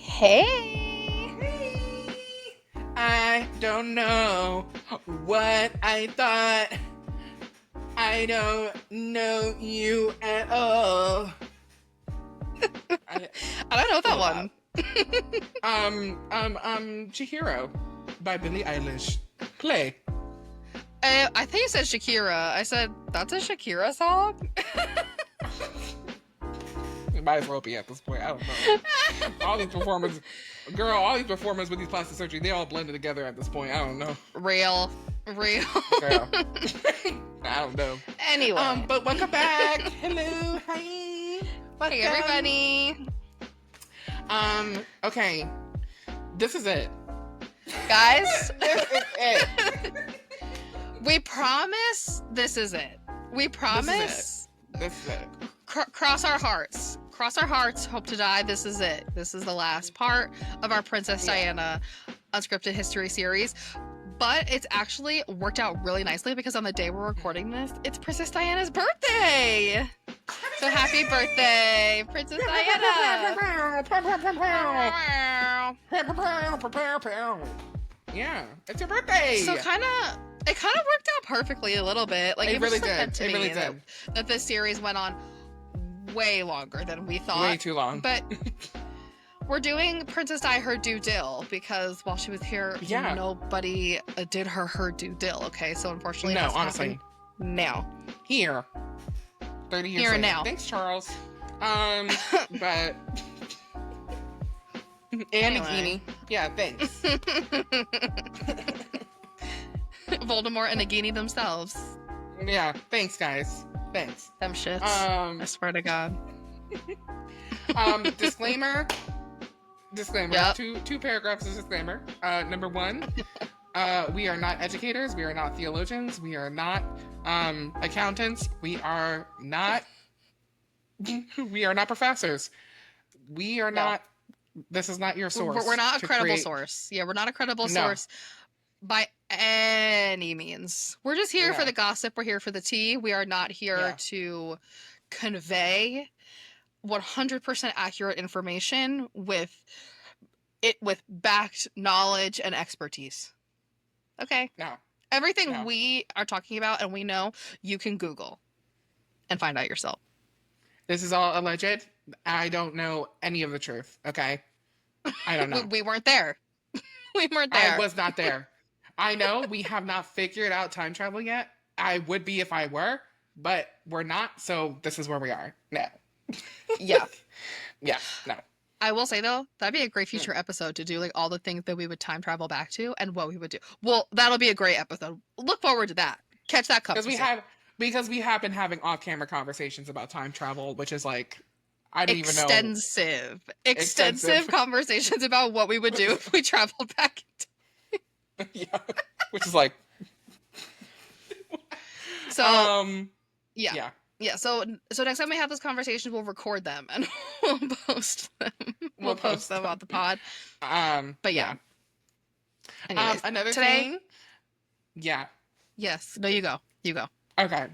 Hey! Hey, I don't know what I thought. I don't know you at all. I I don't know that hold one. up. Chihiro by Billie Eilish. Play. I think you said Shakira. I said, that's a Shakira song? It might as well be at this point. I don't know. All these performers, all these performers with these plastic surgery, they all blended together at this point. I don't know. Real. Girl. I don't know. Anyway. But welcome back. Hello. Hi. Hey, Welcome. everybody. Okay. This is it. Guys, This is it. we promise this is it. We promise. This is it. Cross our hearts. Cross our hearts. Hope to die. This is it. This is the last part of our Princess Diana Unscripted History series. But it's actually worked out really nicely because on the day we're recording this, it's Princess Diana's birthday. So happy birthday, Princess Diana! Yeah, it's your birthday. So it kind of worked out perfectly a little bit. Like It really was just, like, did. meant to It be really did. That this series went on way longer than we thought. Way too long. But we're doing Princess Di her due dil because while she was here, nobody did her due dil. Okay, so unfortunately, No, it has to honestly. happen now. Here. 30 years Here and later. now. Thanks, Charles. But and Anyway. Nagini. Yeah, thanks. Voldemort and Nagini themselves. Yeah, thanks, guys. Thanks. Them shits. I swear to God. Disclaimer. Yep. Two paragraphs of disclaimer. Number one, we are not educators. We are not theologians. We are not accountants. We are not professors. We are not. This is not your source. We're not a credible source. Yeah, we're not a credible source by any means. We're just here for the gossip. We're here for the tea. We are not here to convey 100% accurate information with backed knowledge and expertise. Okay? No. Everything we are talking about and we know, you can Google and find out yourself. This is all alleged. I don't know any of the truth. Okay? I don't know. We weren't there. We weren't there. I was not there. I know we have not figured out time travel yet. I would be if I were, but we're not, so this is where we are. No. Yeah. Yeah, no. I will say, though, that'd be a great future episode to do, like, all the things that we would time travel back to and what we would do. Well, that'll be a great episode. Look forward to that. Catch that coming. Because we have been having off-camera conversations about time travel, which is like, I don't even know. Extensive conversations about what we would do if we traveled back. Yeah, which is like. So. Yeah. So next time we have those conversations, we'll record them and we'll post them. We'll post them on the pod. But yeah. Anyways, another today. thing. Yeah. Yes. No, you go. Okay.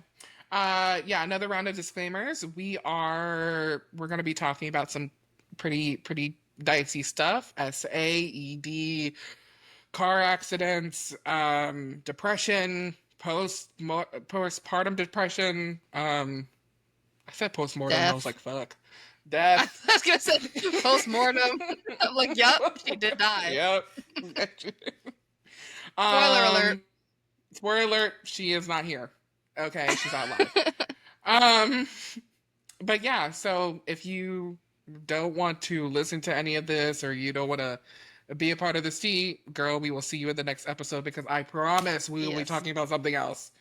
Another round of disclaimers. We're going to be talking about some pretty dicey stuff. SAED, car accidents, depression, postpartum depression. I said postmortem. I was like, fuck. Death. I was going to say postmortem. I'm like, yep, she did die. Yep. Spoiler alert. Spoiler alert, she is not here. Okay, she's not alive. But yeah, so if you don't want to listen to any of this or you don't want to be a part of this tea, girl, we will see you in the next episode because I promise we will be talking about something else.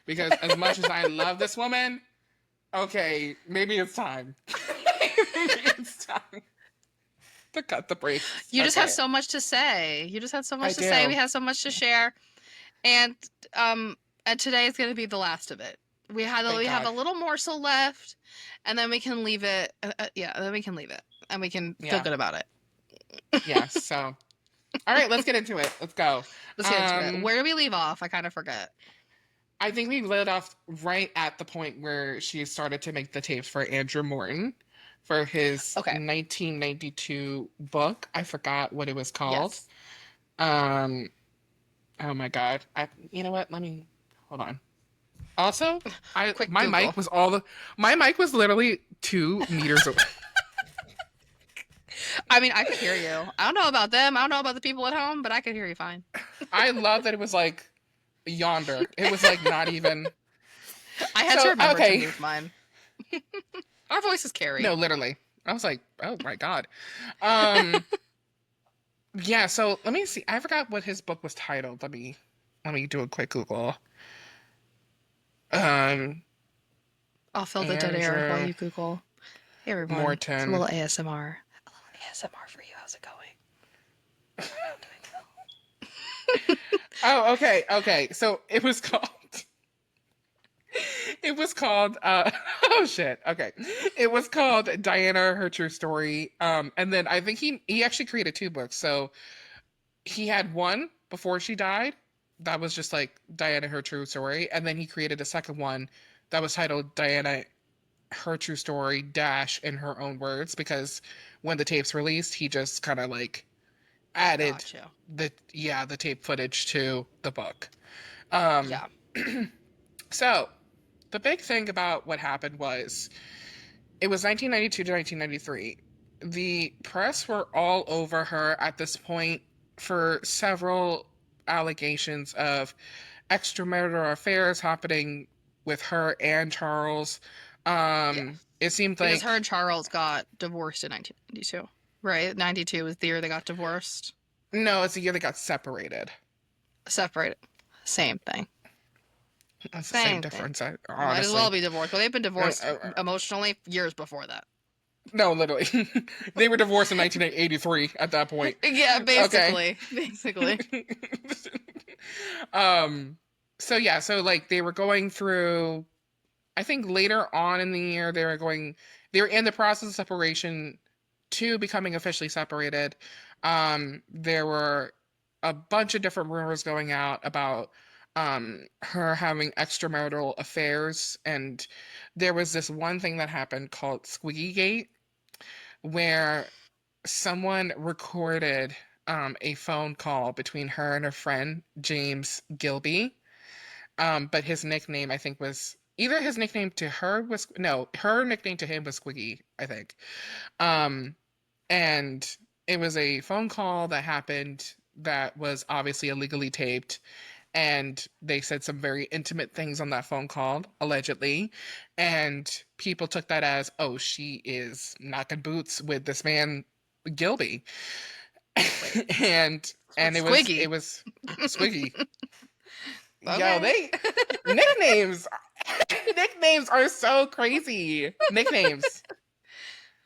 Because as much as I love this woman, okay, maybe it's time. Maybe it's time to cut the brakes. You just have so much to say. We have so much to share. And today is going to be the last of it. We have a little morsel left, and then we can leave it. Then we can leave it, and we can feel good about it. Yeah. So, all right, let's get into it. Let's go. Let's get into it. Where do we leave off? I kind of forget. I think we lit off right at the point where she started to make the tapes for Andrew Morton for his Okay. 1992 book. I forgot what it was called. Yes. Um, oh my God. You know what? Let me hold on. Also, Quick Google. my mic was literally 2 meters away. I mean, I could hear you. I don't know about them. I don't know about the people at home, but I could hear you fine. I love that it was like yonder. It was like not even. I had to So, remember to okay. move mine. Our voices carry. No, literally. I was like, oh my God. Um, yeah, so let me see. I forgot what his book was titled. Let me do a quick Google. Um, I'll fill the dead air while Andrew you Google. Hey everyone, it's a Morton. little ASMR. A little ASMR for you. How's it going? Oh, okay, okay. So it was called oh shit. Okay. It was called Diana, Her True Story. And then I think he actually created 2 books. So he had one before she died that was just like Diana, Her True Story, and then he created a second one that was titled Diana, Her True Story dash in her own words, because when the tapes released, he just kind of like added Gotcha. the tape footage to the book. Um, Yeah. so the big thing about what happened was it was 1992 to 1993. The press were all over her at this point for several allegations of extramarital affairs happening with her and Charles. Yeah. It seemed Because her like and Charles got divorced in 1992, right? 92 was the year they got divorced. no, it's the year they got separated. Separated. Same thing. That's the same Same thing. difference, Might as well honestly. be divorced. But they've been Uh, divorced uh, emotionally years before that. no, literally, they were divorced in 1983 at that point. Yeah, Okay. basically. Basically. um. So yeah, so like they were going through. I think later on in the year they were in the process of separation to becoming officially separated. There were a bunch of different rumors going out about her having extramarital affairs, and there was this one thing that happened called Squiggy Gate, where someone recorded a phone call between her and her friend James Gilby. But his nickname, I think, was either his nickname to her was no, her nickname to him was Squiggy, I think. Um, and it was a phone call that happened that was obviously illegally taped. And they said some very intimate things on that phone call, allegedly. And people took that as, oh, she is knocking boots with this man, Gilby. and Squiggy. it was Squiggy. Yo, Okay. they nicknames nicknames are so crazy. Nicknames.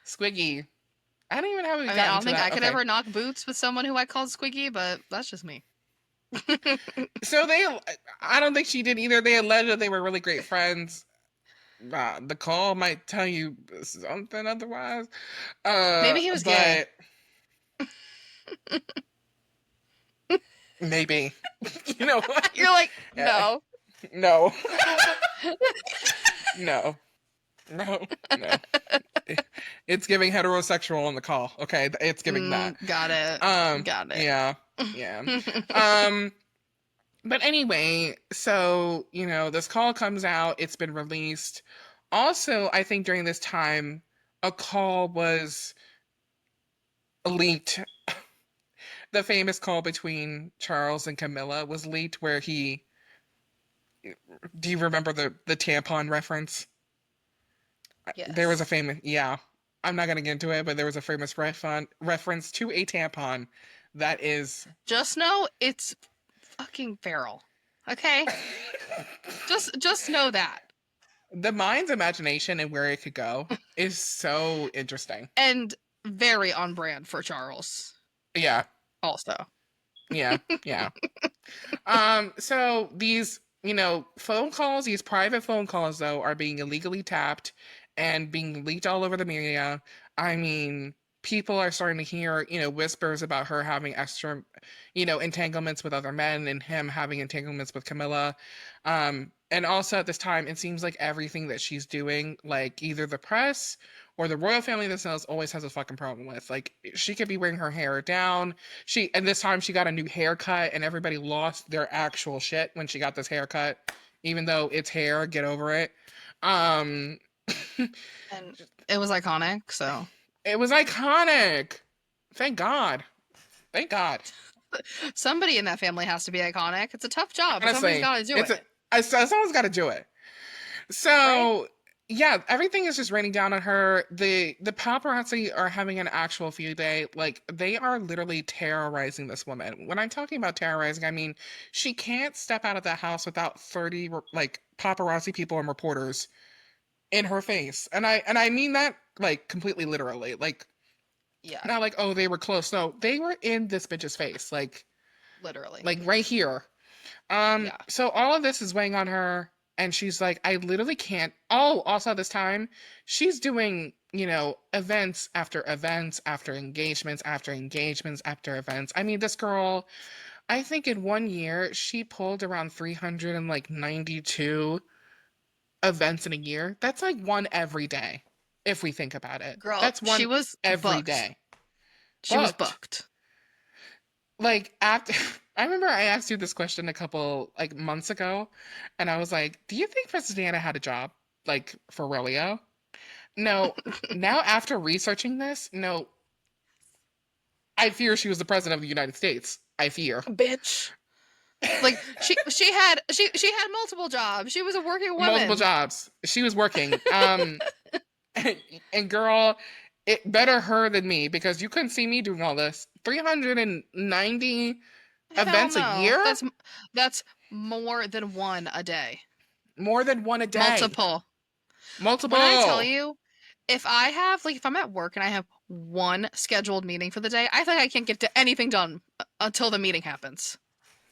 Squiggy. I don't even know how we I mean, I got don't into think I that. could Okay. ever knock boots with someone who I called Squiggy, but that's just me. So I don't think she did either. They alleged that they were really great friends. The call might tell you something otherwise. Maybe he was gay. But maybe. You know what? You're like, Uh, no. no. No. No. No. It's giving heterosexual on the call. Okay, it's giving that. Got it. Got it. Yeah, yeah. Um, but anyway, so this call comes out. It's been released. Also, I think during this time, a call was leaked. The famous call between Charles and Camilla was leaked, where he. Do you remember the tampon reference? There was a Yes. famous, yeah. I'm not gonna get into it, but there was a famous reference to a tampon that is. Just know it's fucking feral. Okay? Just know that. The mind's imagination and where it could go is so interesting. And very on brand for Charles Yeah, also. yeah, yeah. So these, phone calls, these private phone calls though, are being illegally tapped and being leaked all over the media. I mean, people are starting to hear, whispers about her having extra, entanglements with other men and him having entanglements with Camilla. And also at this time, it seems like everything that she's doing, like either the press or the royal family themselves always has a fucking problem with. Like, she could be wearing her hair down. And this time she got a new haircut, and everybody lost their actual shit when she got this haircut, even though it's hair, get over it. Um, And it was iconic, so. it was iconic. Thank God. Thank God. Somebody in that family has to be iconic. It's a tough job, but somebody's Honestly, got to do it. Someone's got to do it. So, Right? yeah, everything is just raining down on her. The paparazzi are having an actual field day. Like, they are literally terrorizing this woman. When I'm talking about terrorizing, I mean she can't step out of the house without 30 like paparazzi people and reporters in her face. And I mean that like completely literally. Like, Yeah, not like, oh, they were close. No, they were in this bitch's face. literally. Like right here. Yeah. So all of this is weighing on her, and she's like, I literally can't. Oh, also this time, she's doing, events after events, after engagements, after engagements, after events. I mean, this girl, I think in 1 year, she pulled around 392 events in a year. That's like one every day, if we think about it. Girl, That's she one was every booked. day. She was Booked. booked. Like, after I remember I asked you this question a couple like months ago, and I was like, do you think Princess Diana had a job, like, for Relio? No. Now, after researching this, no, I fear she was the president of the United States. I fear. Bitch. Like she had multiple jobs. She was a working Multiple woman. jobs. She was working. And girl, it better her than me, because you couldn't see me doing all this. 390 Hell events a no. year? That's more than one a day. More than one a day. Multiple. Multiple. When I tell you, if I'm at work and I have one scheduled meeting for the day, I think I can't get to anything done until the meeting happens.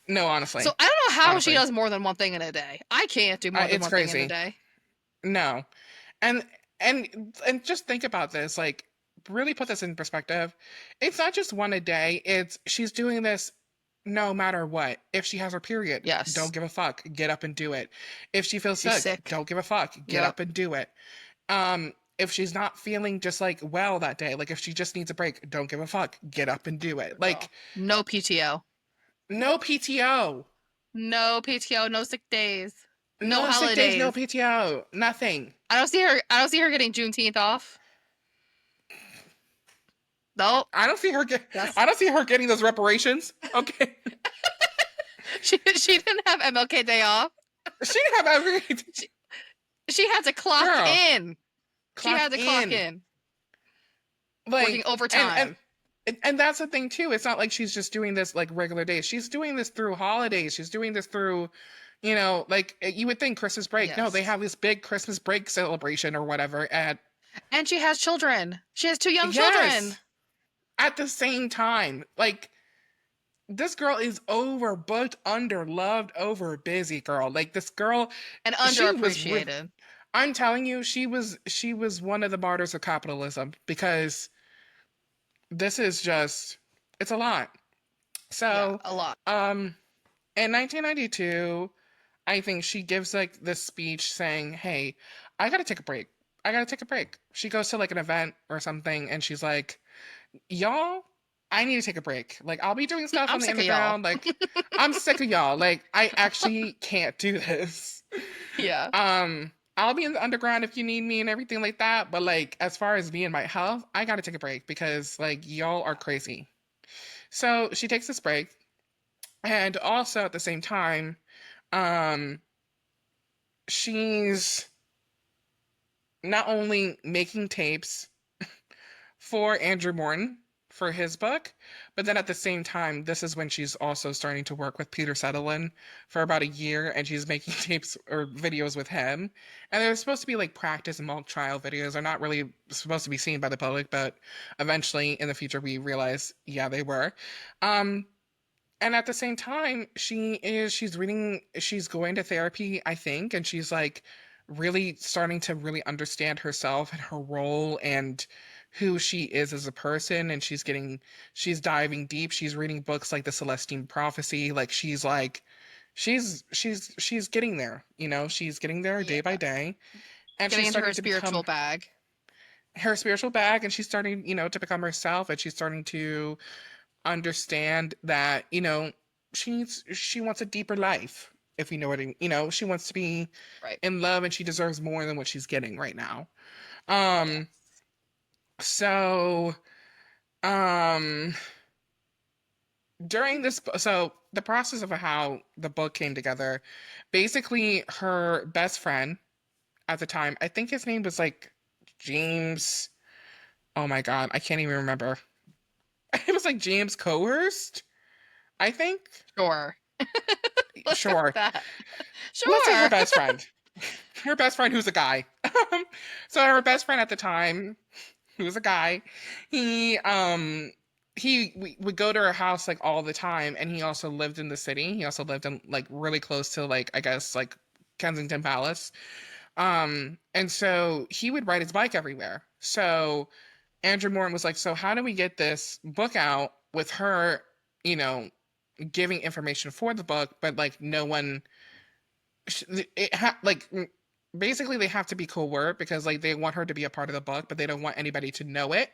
No, honestly. So I don't know how Honestly. she does more than one thing in a day. I can't do more than It's one crazy. thing in a day. No. And just think about this, like, really put this in perspective. It's not just one a day. She's doing this no matter what. If she has her period, Yes. don't give a fuck. Get up and do it. If she feels She's sick, sick. don't give a fuck. Get up and do it. If she's not feeling just like well that day, like if she just needs a break, don't give a fuck. Get up and do it. Like, no PTO. No PTO. No PTO, no sick days. No sick holidays. days, no PTO. Nothing. I don't see her getting Juneteenth off. Nope. I don't see her getting those reparations. Okay. She didn't have MLK Day off. She didn't have every. She had to clock in. She had to clock in. Like, working overtime. And that's the thing too. It's not like she's just doing this like regular days. She's doing this through holidays. She's doing this through, like you would think Christmas break. Yes. No, they have this big Christmas break celebration or whatever and she has children. She has 2 young children. At the same time. Like, this girl is overbooked, underloved, over busy, girl. Like, this girl, and underappreciated. I'm telling you, she was one of the martyrs of capitalism, because this is just, it's a lot. So, a lot. In 1992, I think she gives like this speech saying, "Hey, I gotta take a break. I gotta take a break." She goes to like an event or something, and she's like, "Y'all, I need to take a break. Like, I'll be doing stuff on the underground. Like, I'm sick of y'all. Like, I actually can't do this. Yeah. I'll be in the underground if you need me and everything like that. But like, as far as me and my health, I gotta take a break, because like, y'all are crazy." So she takes this break, and also at the same time, she's not only making tapes for Andrew Morton for his book, but then at the same time, this is when she's also starting to work with Peter Sutherland for about a year, and she's making tapes or videos with him. And they're supposed to be like practice and mock trial videos. They're not really supposed to be seen by the public, but eventually in the future we realize, yeah, they were. And at the same time, she's going to therapy, I think, and she's like really starting to really understand herself and her role and who she is as a person, and she's diving deep. She's reading books like the Celestine Prophecy. Like, she's getting there, she's getting there day by day. And getting she's into her starting to spiritual bag. her spiritual bag, and she's starting, to become herself, and she's starting to understand that, she wants a deeper life, if you know what she wants to be Right. in love, and she deserves more than what she's getting right now. Yes. Um, so, um, so the process of how the book came together, basically her best friend at the time, I think his name was like James. Oh my God, I can't even remember. It was like James Cohurst, I think. Sure. Let's go with Sure. that. Let's say her Sure. best friend. Her best friend who's a guy. So her best friend at the time, who was a guy, we would go to her house like all the time, and he also lived in the city. He also lived in like really close to like, I guess, like Kensington Palace. And so he would ride his bike everywhere. So Andrew Morton was like, so how do we get this book out with her, you know, giving information for the book, but like no one, like basically they have to be covert because like they want her to be a part of the book, but they don't want anybody to know it.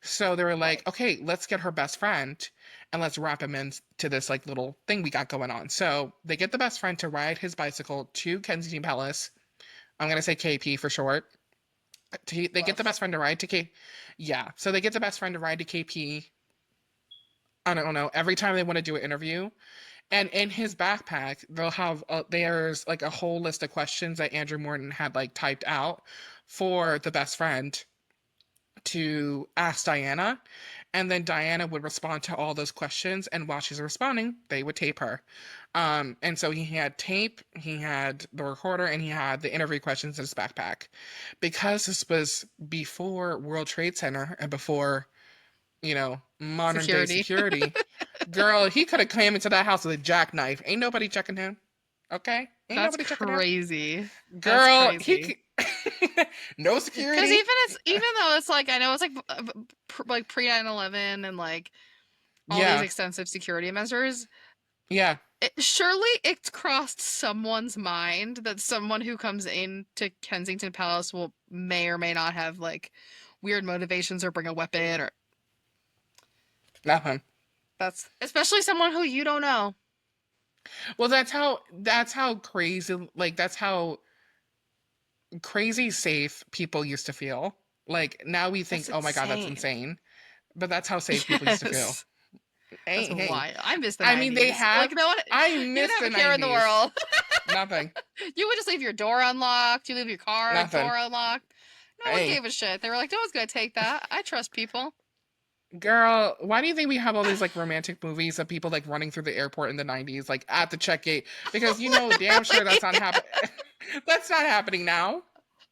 So they were Right. like, okay, let's get her best friend and let's wrap him into this like little thing we got going on. So they get the best friend to ride his bicycle to Kensington Palace. I'm gonna say KP for short. They get the Love. best friend to ride to K. Yeah, so they get the best friend to ride to KP. I don't know. Every time they want to do an interview, and in his backpack, they'll have there's like a whole list of questions that Andrew Morton had like typed out for the best friend to ask Diana, and then Diana would respond to all those questions, and while she's responding, they would tape her. And so he had tape, he had the recorder, and he had the interview questions in his backpack. Because this was before World Trade Center and before, modern day Security. security, girl, he could have came into that house with a jackknife. Ain't nobody checking him. Okay? Ain't That's nobody checking him. crazy. That's Girl, crazy. no Because security. even though it's like I know it's like like pre 9/11 and like all these Yeah. extensive security measures, Yeah. surely it's crossed someone's mind that someone who comes into Kensington Palace will may or may not have like weird motivations or bring a weapon or Nothing. that's especially someone who you don't know. Well, that's how crazy, like that's how crazy safe people used to feel. Like now we think, That's oh my God, that's insane. insane. But that's how safe people used to feel. Yes. That's Hey. wild. I miss the I mean, 90s. Like no one I you miss didn't the have a care in the 90s. world. Nothing. You would just leave your door unlocked. You leave your car Nothing. door unlocked. No one Hey, gave a shit. They were like, no one's gonna take that. I trust people. girl, why do you think we have all these like romantic movies of people like running through the airport in the 90s, like at the check gate? Because damn sure that's not happening. That's not happening now.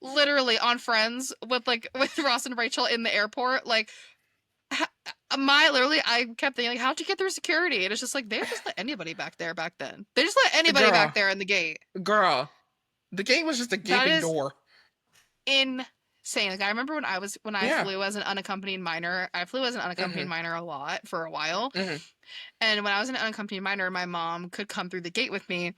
Literally on Friends with like with Ross and Rachel in the airport. Like my literally, I kept thinking, like, how'd you get through security? And it's just like they just let anybody back there back then. They just let anybody back Girl, there in the gate. girl, the gate was just a That gaping is door. insane. Like I remember when I Yeah. flew as an unaccompanied minor. I flew as an unaccompanied Hmm. minor a lot for a while. Hmm. And when I was an unaccompanied minor, my mom could come through the gate with me,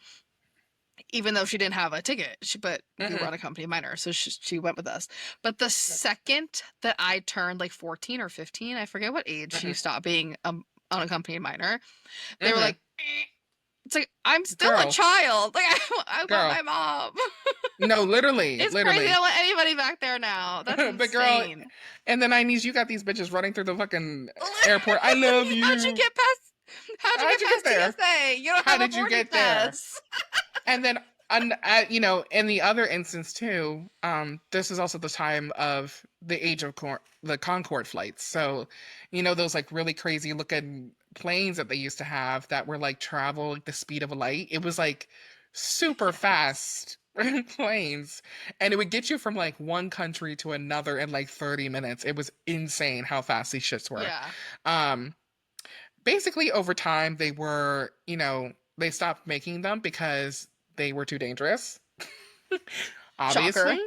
even though she didn't have a ticket. But we were Hmm. unaccompanied minor, so she went with us. But the second that I turned like 14 or 15, I forget what age you Hmm. stopped being unaccompanied minor, they were Hmm. like, it's like I'm still a Girl, child. Like I want girl. my mom. No, literally, It's crazy. They literally. don't let anybody back there now. That's But girl, insane. in the 90s, you got these bitches running through the fucking airport. I love Literally, how'd you you. get past? How'd you How'd get you get past there? TSA? You don't How have a did you boarding get there? pass. And then, in the other instance too, this is also the time of the age of the Concorde flights. So, those like really crazy looking planes that they used to have that were like travel like the speed of a light. It was like super Yes. fast planes, and it would get you from like one country to another in like 30 minutes. It was insane how fast these shits were. Yeah. Um, Basically over time they stopped making them because they were too dangerous. Shocker. Obviously,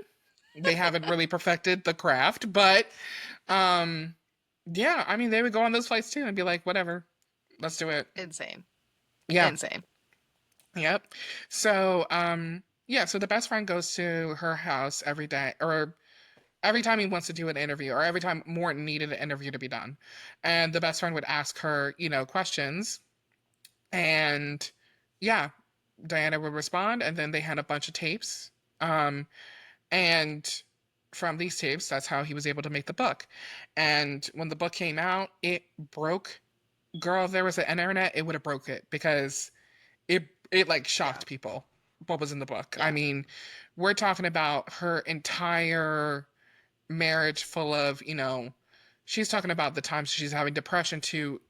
they haven't really perfected the craft, but um yeah, I mean they would go on those flights too and be like, whatever, let's do it. Insane. Yeah. Insane. Yep. So yeah, so the best friend goes to her house every day, or every time he wants to do an interview, or every time Morton needed an interview to be done, and the best friend would ask her, questions, and yeah, Diana would respond, and then they had a bunch of tapes. Um, and from these tapes, that's how he was able to make the book. And when the book came out, it broke. Girl, if there was an internet, it would have broke it because it like Yeah. shocked people what was in the book. I Yeah. mean, we're talking about her entire marriage full of, she's talking about the times she's having depression to,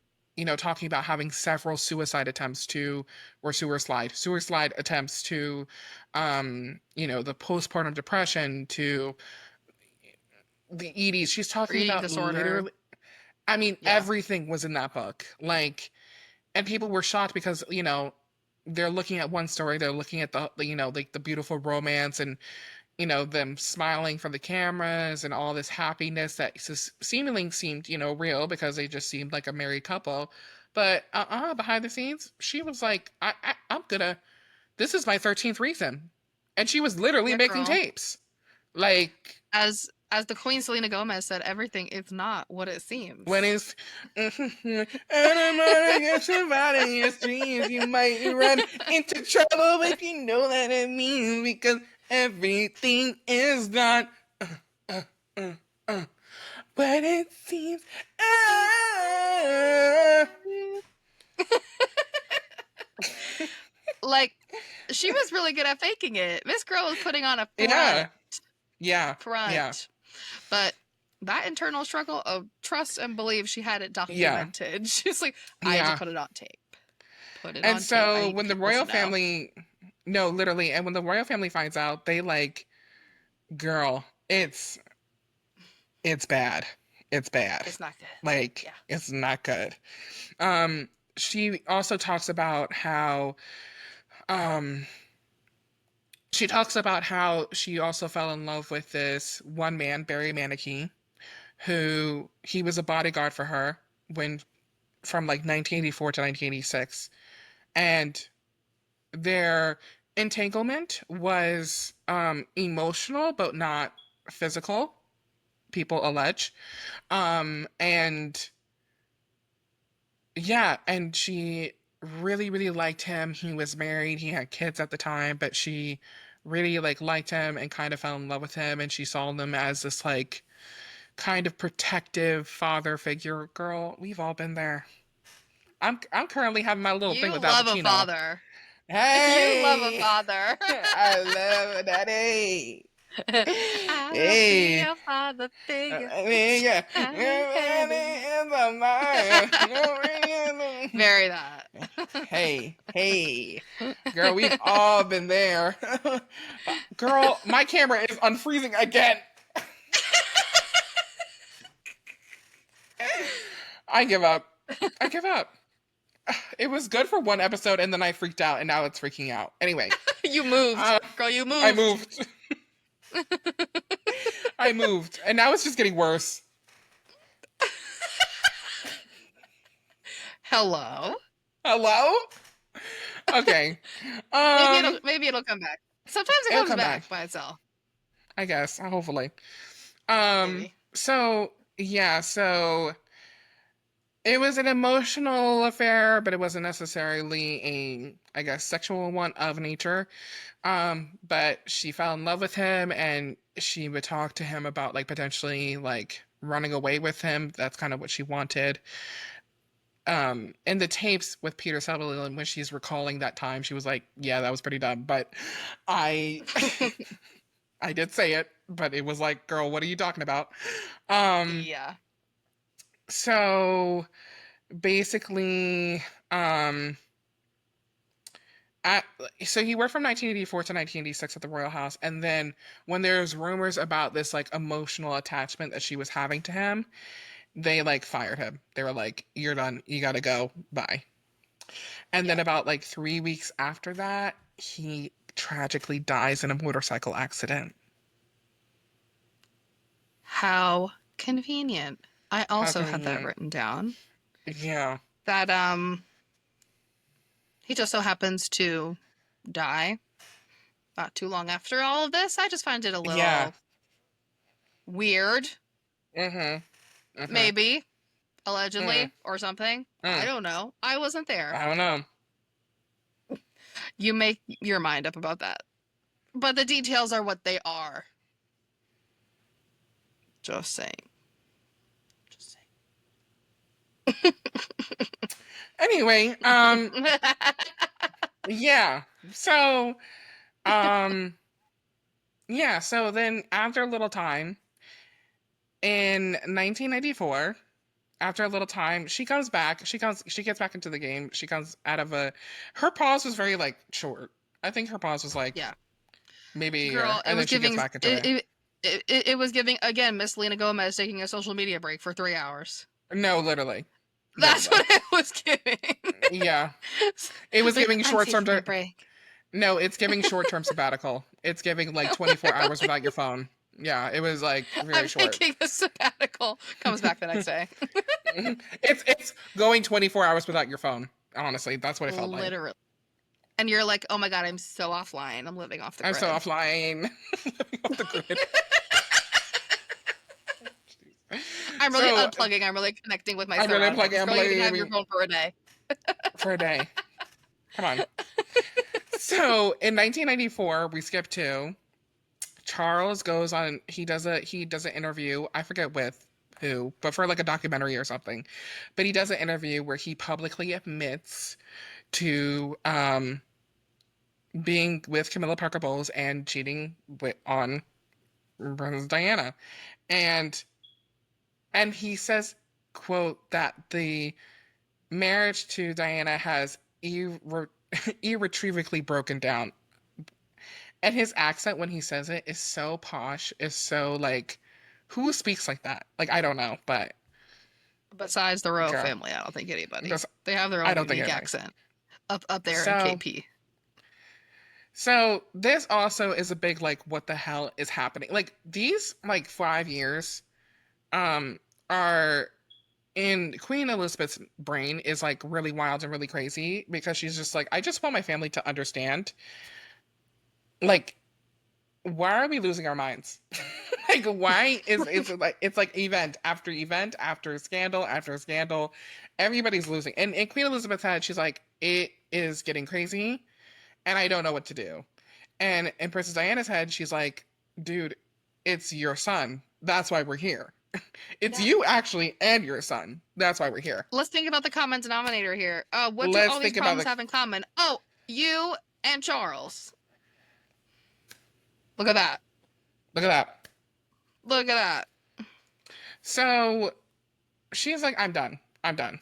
talking about having several suicide attempts to, or suicide attempts to, the postpartum depression to the EDs. She's Or talking eating about disorder. literally, I mean, Yeah. everything was in that book. Like, and people were shocked because, they're looking at one story, they're looking at like the beautiful romance and them smiling from the cameras and all this happiness that seemingly seemed, real because they just seemed like a married couple. But behind the scenes, she was like, I'm gonna, this is my 13th reason. And she was literally Yeah, making girl. tapes. Like, As the Queen Selena Gomez said, everything is not what it when seems. it's, and I'm gonna get somebody in your dreams, you might run into trouble if you know that it means because everything is not. Uh, uh, uh, but it seems. Like, she was really good at faking it. This girl was putting on a front. Yeah, yeah, yeah, Front. But that internal struggle of trust and believe, she had it yeah, documented. She's like, I had to yeah. put it on tape. Put it And on tape. I so need when the people royal to know. family, no, literally, and when the royal family finds out, they like, girl, it's bad. It's bad. It's not good. Like, Yeah. it's not good. Um, she also talks about how, um, she also fell in love with this one man, Barry Manicky, who he was a bodyguard for her when from like 1984 to 1986. And their entanglement was emotional but not physical, people allege. And yeah, and she really, really liked him. He was married, he had kids at the time, but she really like liked him and kind of fell in love with him, and she saw him as this like kind of protective father figure. Girl, we've all been there. I'm currently having my little thing You with Al love a Pacino. father. You love a Hey, father. I love daddy. I will be Hey, your father figure. yeah. Very that. Hey, hey, girl, we've all been there. Girl, my camera is unfreezing again. I give up. I give up. It was good for one episode and then I freaked out and now it's freaking out. Anyway, You moved. uh, Girl, you I moved. moved. I moved. And now it's just getting worse. Hello. Hello? Okay. Maybe it'll come back. Sometimes it It'll comes come back. back by itself. I guess. Hopefully. Maybe. So yeah, so it was an emotional affair, but it wasn't necessarily a, I guess, sexual one of nature. But she fell in love with him and she would talk to him about like potentially like running away with him. That's kind of what she wanted. In the tapes with Peter Sutherland, when she's recalling that time, she was like, yeah, that was pretty dumb. But I I did say it, but it was like, girl, what are you talking about? Um, Yeah. so basically, um, at, so he worked from 1984 to 1986 at the Royal House, and then when there's rumors about this like emotional attachment that she was having to him, they like fired him. They were like, "You're done. You gotta go. Bye." And then Yeah. about like 3 weeks after that, he tragically dies in a motorcycle accident. How convenient. I How also had that convenient. written down. Yeah. That he just so happens to die not too long after all of this. I just find it a Yeah. weird, Mm-hmm. Mm-hmm. maybe, Mm. allegedly, or something. I Mm. don't know. I wasn't there. I don't know. You make your mind up about that. But the details are what they are. Just saying. Just saying. Anyway, yeah. So, um, yeah. So then, after a little time, in 1994, after a little time, she comes back. She gets back into the game. She comes out of a. Her pause was very like short. I think her pause was like Yeah. maybe a year, Girl, it and then was she gets giving back into it. it was giving again Miss Selena Gomez taking a social media break for 3 hours. No, literally, That's literally. what it was giving. Yeah, it was Like, giving I'm short term. taking a break. No, it's giving short term sabbatical. It's giving like 24 hours Literally, without your phone. Yeah, it was like very I'm short. taking a sabbatical. Comes back the next day. It's going 24 hours without your phone. Honestly, that's what it felt like. Literally. And you're like, oh my god, I'm so offline. I'm living off the I'm so grid. offline, living off the grid. I'm really So unplugging. I'm really connecting with my I'm really surroundings. plugging. I'm Girl, you can have your living phone for a day. for a day. Come on. So in 1994, we skip to Charles goes on. He does an interview. I forget with who, but for like a documentary or something. But he does an interview where he publicly admits to being with Camilla Parker Bowles and cheating on Princess Diana, and he says, "quote that the marriage to Diana has irretrievably broken down." And his accent when he says it is so posh, is so like, who speaks like that? Like, I don't know, but Besides the royal girl, family, I don't think anybody. just, They have their I own don't think unique anybody. accent. Up there in So, KP. so this also is a big like, what the hell is happening? Like these like 5 years, um, are in Queen Elizabeth's brain is like really wild and really crazy because she's just like, I just want my family to understand, like, why are we losing our minds? Like, why is it's like event after scandal after scandal, everybody's losing. And in Queen Elizabeth's head, she's like, it is getting crazy, and I don't know what to do. And in Princess Diana's head, she's like, dude, it's your son. That's why we're here. It's Yeah. you actually and your son. That's why we're here. Let's think about the common denominator here. What do Let's all these think about problems the. have in common? Oh, you and Charles. Look at that. Look at that. Look at that. So she's like, I'm done. I'm done.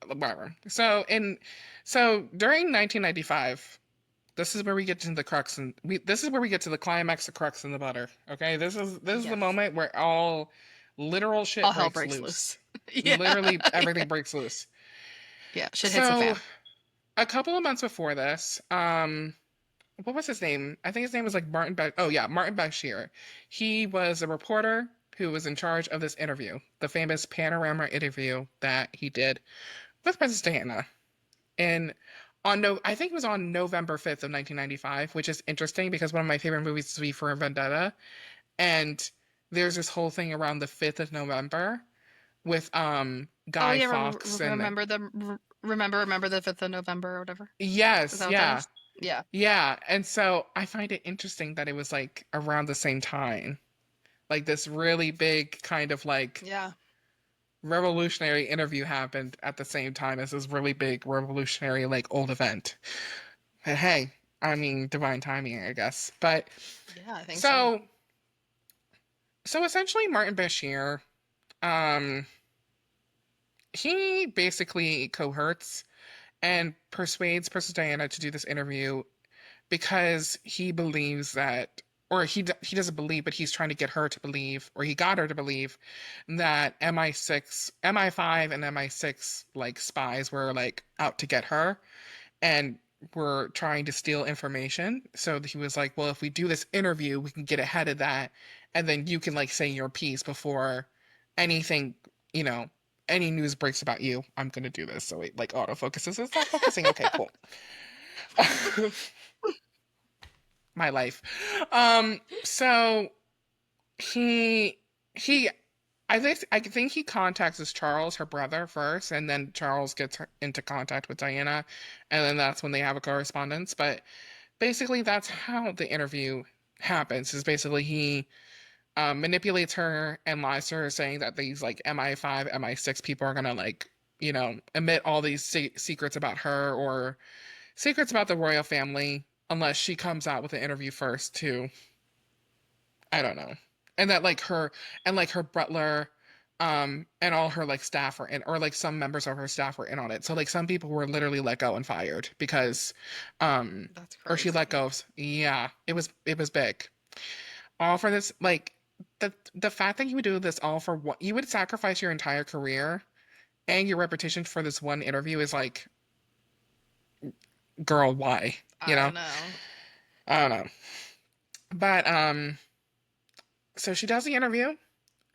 Whatever. So during 1995, this is where we get to the crux, and this is where we get to the climax, the crux, and the butter. Okay, this is the Yes. moment where all literal shit All hell breaks breaks loose. Yeah. Literally everything breaks loose. Yeah, shit hits the So fan. a couple of months before this, what was his name? I think his name was like Martin. Oh yeah, Martin Bashir. He was a reporter who was in charge of this interview, the famous Panorama interview that he did with Princess Diana. And I think it was on November 5th of 1995, which is interesting because one of my favorite movies is V for Vendetta, and there's this whole thing around the 5th of November with Oh Guy yeah, Fawkes and remember the 5th of November or whatever. Is yes, that what that yeah. is? Yeah. Yeah, and so I find it interesting that it was like around the same time. Like this really big kind of like Yeah. revolutionary interview happened at the same time as this really big revolutionary like old event. But hey, I mean divine timing, I guess. But Yeah, I think so. so so essentially Martin Bashir, um he basically cohorts and persuades Princess Diana to do this interview because he believes that, or he doesn't believe, but he's trying to get her to believe, or he got her to believe that MI6, MI5, and MI6 like spies were like out to get her and were trying to steal information. So he was like, well, if we do this interview, we can get ahead of that, and then you can like say your piece before anything, you know, any news breaks about you. I'm gonna do this, so it like autofocuses. It's not focusing. Okay, cool. My life. So he he I think he contacts Charles, her brother, first, and then Charles gets into contact with Diana, and then that's when they have a correspondence. But basically, that's how the interview happens. Is basically he manipulates her and lies to her, saying that these like MI5, MI6 people are gonna like emit all these secrets about her or secrets about the royal family unless she comes out with an interview first too. I don't know. And that like her butler and all her like staff were in, or like some members of her staff were in on it. So like some people were literally let go and fired because That's or she let crazy. go of, yeah, it was big. All for this, like the fact that you would do this all for what you would sacrifice your entire career and your reputation for this one interview is like, girl, why? You I know? know. I don't know. But so she does the interview.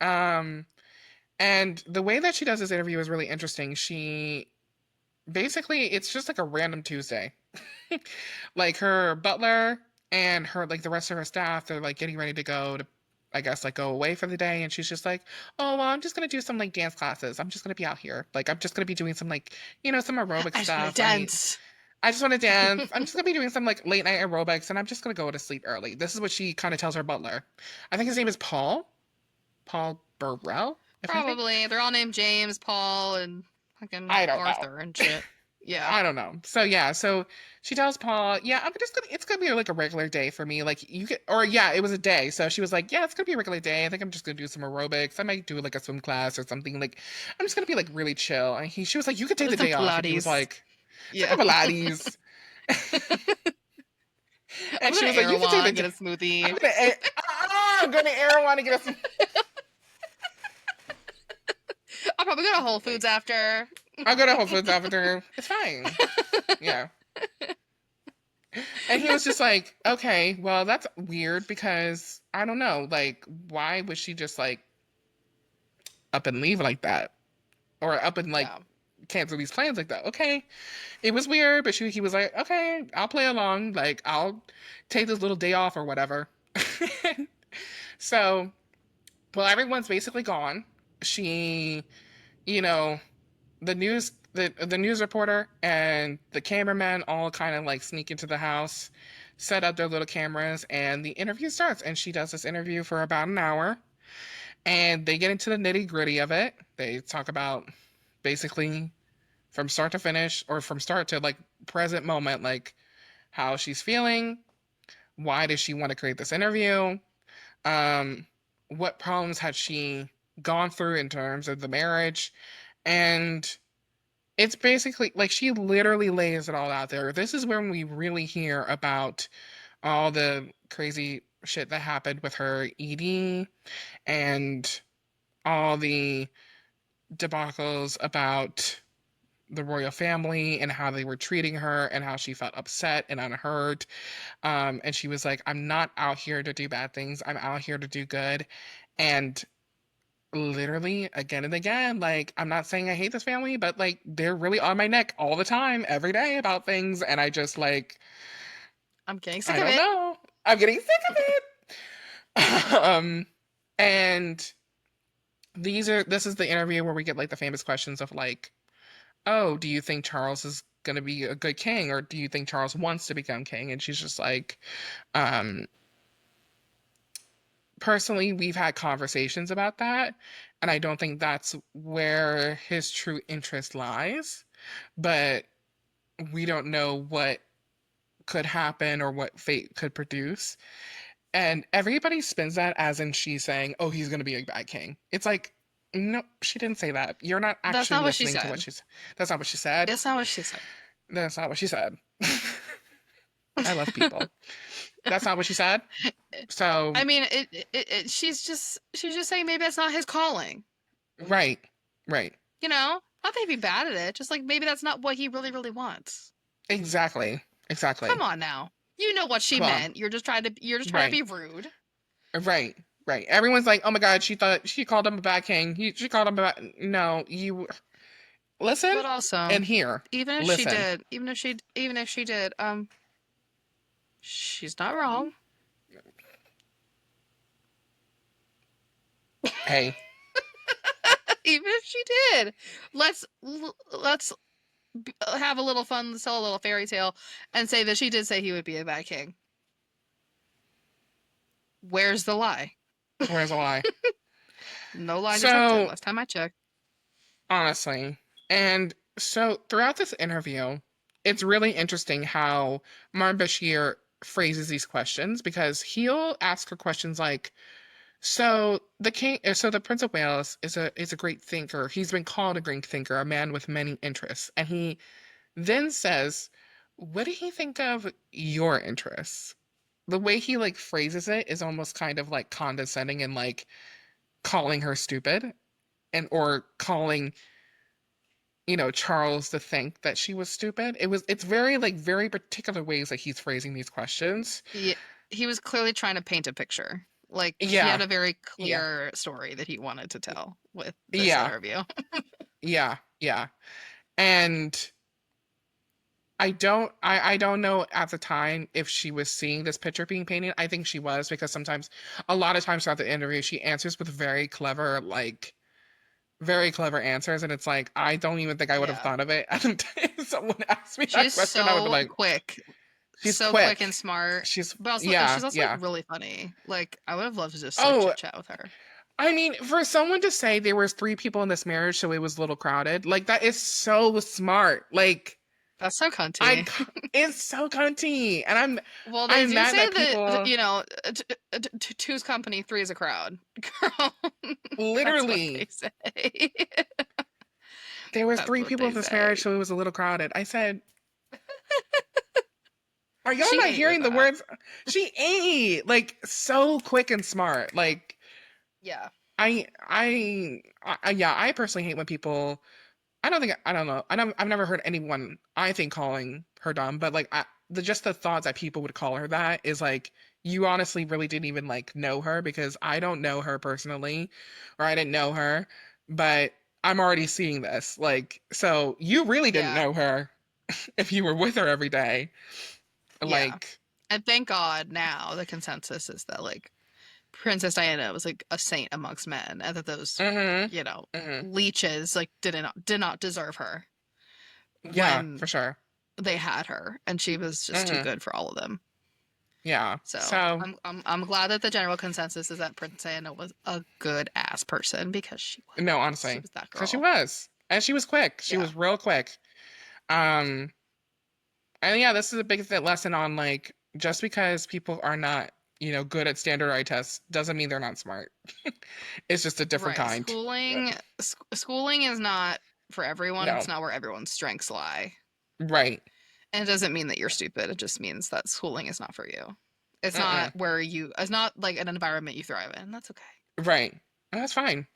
Um and the way that she does this interview is really interesting. She basically it's just like a random Tuesday. Like her butler and her like the rest of her staff, they're like getting ready to go to I guess like go away for the day, and she's just like, "Oh, well, I'm just gonna do some like dance classes. I'm just gonna be out here. Like I'm just gonna be doing some like some aerobic I just want to stuff. dance. I just want to dance. I'm just gonna be doing some like late night aerobics, and I'm just gonna go to sleep early." This is what she kind of tells her butler. I think his name is Paul Burrell, if I think. Probably. They're all named James, Paul, and fucking I don't know. Arthur and shit. Yeah. I don't know. So yeah, so she tells Paul, "Yeah, I'm just gonna. It's gonna be like a regular day for me. Like you could, or yeah, it was a day. So she was like, "Yeah, it's gonna be a regular day. I think I'm just gonna do some aerobics. I might do like a swim class or something. Like I'm just gonna be like really chill." And she was like, "You could take the Some day off." And he was Pilates. like, Yeah. "Some Pilates." I'm And she gonna was like, "You could take the Erewhon, get day. a I'm smoothie. gonna, I'm gonna Erewhon to get us." I'll probably go to Whole Like, Foods after. I'll go to Whole Foods after. It's fine. Yeah. And he was just like, okay, well, that's weird because I don't know, like, why would she just like up and leave like that? Or up and like Yeah. cancel these plans like that? Okay. It was weird, but he was like, okay, I'll play along. Like, I'll take this little day off or whatever. So, well, everyone's basically gone. She, you know, the news reporter and the cameraman all kind of like sneak into the house, set up their little cameras, and the interview starts. And she does this interview for about an hour, and they get into the nitty gritty of it. They talk about basically from start to finish, or from start to like present moment, like how she's feeling, why does she want to create this interview, um, what problems had she gone through in terms of the marriage, and it's basically like she literally lays it all out there. This is when we really hear about all the crazy shit that happened with her ED and all the debacles about the royal family and how they were treating her and how she felt upset and unheard. And she was like, I'm not out here to do bad things. I'm out here to do good. And literally again and again, like, I'm not saying I hate this family, but like they're really on my neck all the time every day about things, and I just like, I'm getting sick I of don't it. know, I'm getting sick of it. And this is the interview where we get like the famous questions of like, oh, do you think Charles is gonna be a good king, or do you think Charles wants to become king? And she's just like, um personally, we've had conversations about that, and I don't think that's where his true interest lies. But we don't know what could happen or what fate could produce. And everybody spins that as in she's saying, "Oh, he's going to be a bad king." It's like, no, she didn't say that. You're not That's actually not what she listening to what said. she's. That's not what she said. It's not what she said. That's not what she said. I love people. That's not what she said. So, I mean, she's just saying maybe that's not his calling. right, right. You know, not that he'd be bad at it. Just like maybe that's not what he really, really wants. Exactly. Come Exactly. on now. You know what she Come on. meant. You're just trying to Right. be rude. Right. Right. Everyone's like, "Oh my God, she thought she called him a bad king. She called him a bad." No, you listen But also, and hear. even if she Listen. did, she's not wrong. Hey, Even if she did, let's have a little fun, tell a little fairy tale, and say that she did say he would be a bad king. Where's the lie? where's the lie? No lie detected. So, Last time I checked. honestly, and so throughout this interview, it's really interesting how Mar Bashir phrases these questions because he'll ask her questions like, so the Prince of Wales is a great thinker. He's been called a great thinker, a man with many interests. And he then says, what do you think of your interests? The way he like phrases it is almost kind of like condescending and like calling her stupid and or calling, Charles to think that she was stupid. It's very like very particular ways that he's phrasing these questions. He was clearly trying to paint a picture. Like he had Yeah. a very Yeah. clear story that he wanted to tell with this Yeah. interview. Yeah. Yeah. And I don't know at the time if she was seeing this picture being painted. I think she was because a lot of times throughout the interview, she answers with very clever answers, and it's like I don't even think I would have Yeah. thought of it. And if someone asked me that She's question, I would be so like, quick. she's So quick and quick. smart. She's But also yeah, she's also like yeah. really funny. Like I would have loved to just like Oh, chit chat with her. I mean, for someone to say there was three people in this marriage, so it was a little crowded, like that is so smart. Like That's so cunty. it's so cunty, and Well, they I'm do mad say that that people two's company, three is a crowd. Girl, that's what they literally say. there was That's three what people they in this marriage, say. so it was a little crowded. I said, are y'all She not ate with hearing the that. words? She ate like so quick and smart. Like Yeah. yeah, I personally hate when people. I don't know. I've never heard anyone I think calling her dumb, but like just the thoughts that people would call her that is like you honestly really didn't even like know her because I don't know her personally, or I didn't know her, but I'm already seeing this. Like, so you really didn't Yeah. know her if you were with her every day. Yeah. Like, And thank God now the consensus is that like Princess Diana was like a saint amongst men, and that those, mm-hmm, you know, mm-hmm. leeches like did not deserve her Yeah, when for sure. they had her, and she was just too Mm-hmm. good for all of them. Yeah. So So I'm glad that the general consensus is that Princess Diana was a good ass person because no, she honestly, was that because she girl. was, and she was quick. She Yeah. was real quick. Um, and yeah, this is a big lesson on like just because people are not, good at standardized tests doesn't mean they're not smart. It's just a different Right. kind. Schooling is not for everyone. No, It's not where everyone's strengths lie. right. And it doesn't mean that you're stupid. It just means that schooling is not for you. It's not Mm-mm. it's not like an environment you thrive in. That's okay. Right. That's fine.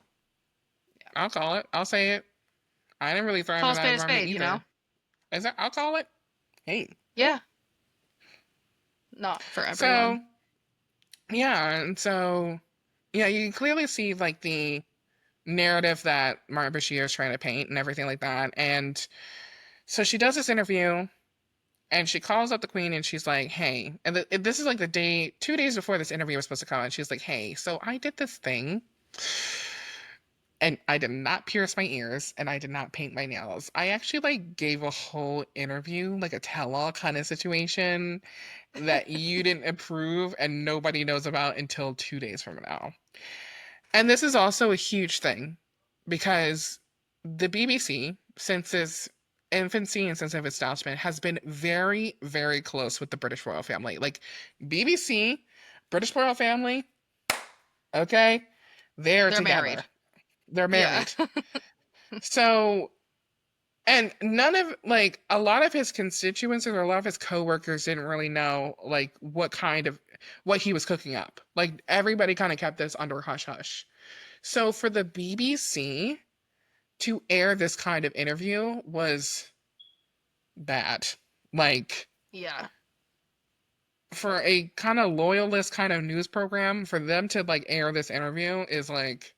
Yeah. I'll call it. I'll say it. I didn't really thrive Call in a that spade a environment spade, you know? either. I'll call it. Hey. Yeah. Not for So everyone. yeah, and so yeah, you can clearly see like the narrative that Mara Bashir is trying to paint and everything like that. And so she does this interview and she calls up the queen and she's like, hey, and this is like 2 days before this interview was supposed to come. And she's like, hey, so I did this thing and I did not pierce my ears and I did not paint my nails. I actually like gave a whole interview, like a tell-all kind of situation that you didn't approve and nobody knows about until 2 days from now. And this is also a huge thing because the BBC, since its infancy and since its establishment, has been very, very close with the British royal family. Like BBC, British royal family, okay, they're They're married. together. They're Yeah. married. So, and none of like a lot of his constituents or a lot of his coworkers didn't really know like what he was cooking up. Like everybody kind of kept this under hush hush. So for the BBC to air this kind of interview was bad. Like Yeah. for a kind of loyalist kind of news program, for them to like air this interview is like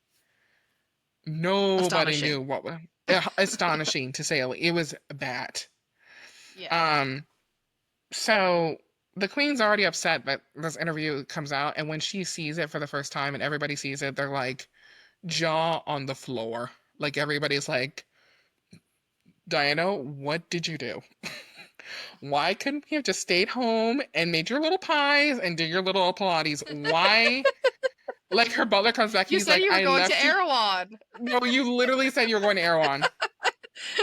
nobody Astonishing. knew astonishing to say it was bad. Yeah. Um so the queen's already upset that this interview comes out and when she sees it for the first time and everybody sees it, they're like, jaw on the floor. Like everybody's like, Diana, what did you do? Why couldn't you have just stayed home and made your little pies and did your little Pilates? Why? Like her butler comes back, You he's said like, you were I going to left you. Erewhon. No, you literally said you were going to Erewhon.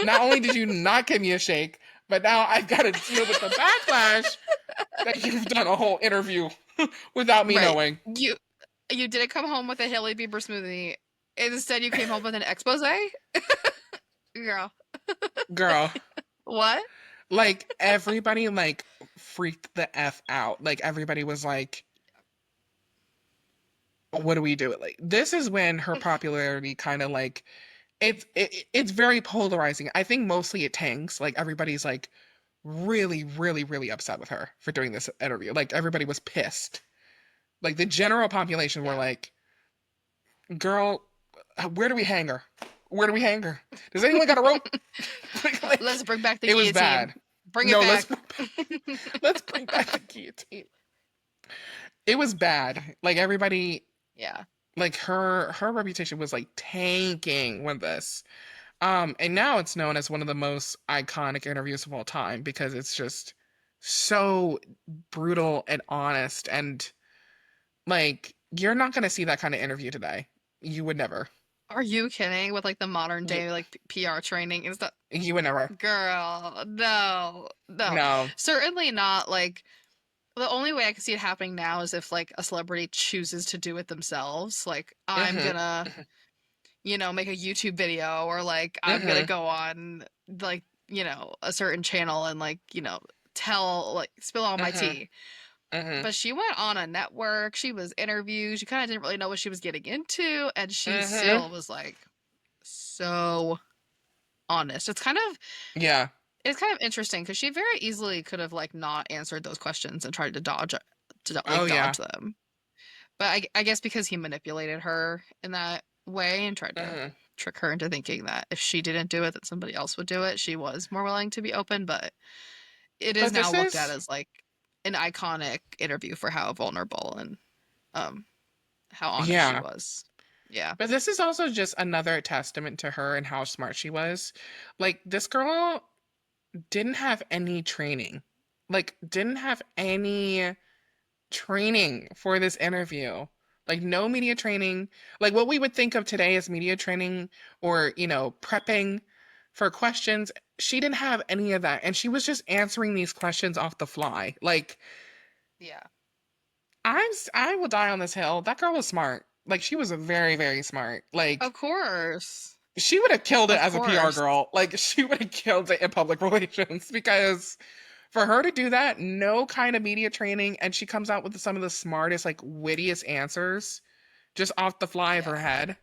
Not only did you not give me a shake, but now I've got to deal with the backlash that you've done a whole interview without me Right. knowing. You didn't come home with a Hailey Bieber smoothie. Instead, you came home with an expose? Girl. Girl, What? like everybody like freaked the F out. Like everybody was like, what do we do? Like this is when her popularity kind of like it's very polarizing. I think mostly it tanks. Like everybody's like really, really, really upset with her for doing this interview. Like everybody was pissed. Like the general population were Yeah. like, girl, where do we hang her? Where do we hang her? Does anyone got a rope? Like, Let's bring back the it was guillotine. bad. Bring it No, back. let's bring back the guillotine. It was bad. Like everybody, Yeah. like her reputation was like tanking with this. And now it's known as one of the most iconic interviews of all time because it's just so brutal and honest and like you're not gonna see that kind of interview today. You would never. Are you kidding? With like the modern You, day like PR training and stuff? you would never. Girl, no, no. No. Certainly not like the only way I can see it happening now is if like a celebrity chooses to do it themselves. Like I'm Mm-hmm. gonna, make a YouTube video or like I'm gonna Mm-hmm. go on like, a certain channel and like, tell like spill all my Mm-hmm. tea. Mm-hmm. But she went on a network, she was interviewed, she kind of didn't really know what she was getting into, and she Mm-hmm. still was like so honest. Yeah. It's kind of interesting because she very easily could have like not answered those questions and tried to Oh yeah. dodge them. But I guess because he manipulated her in that way and tried to Mm-hmm. trick her into thinking that if she didn't do it, that somebody else would do it, she was more willing to be open. But it is But now this looked at is as like an iconic interview for how vulnerable and um how honest she yeah. was. Yeah. But this is also just another testament to her and how smart she was. Like this girl didn't have any training. Like didn't have any training for this interview. Like no media training. Like what we would think of today as media training or, prepping for questions. She didn't have any of that. And she was just answering these questions off the fly. Like Yeah. I will die on this hill. That girl was smart. Like she was very, very smart. Of Like course. she would have killed it Of as a PR course. girl. Like she would have killed it in public relations because for her to do that, no kind of media training, and she comes out with some of the smartest, like wittiest answers just off the fly of her Yeah. head.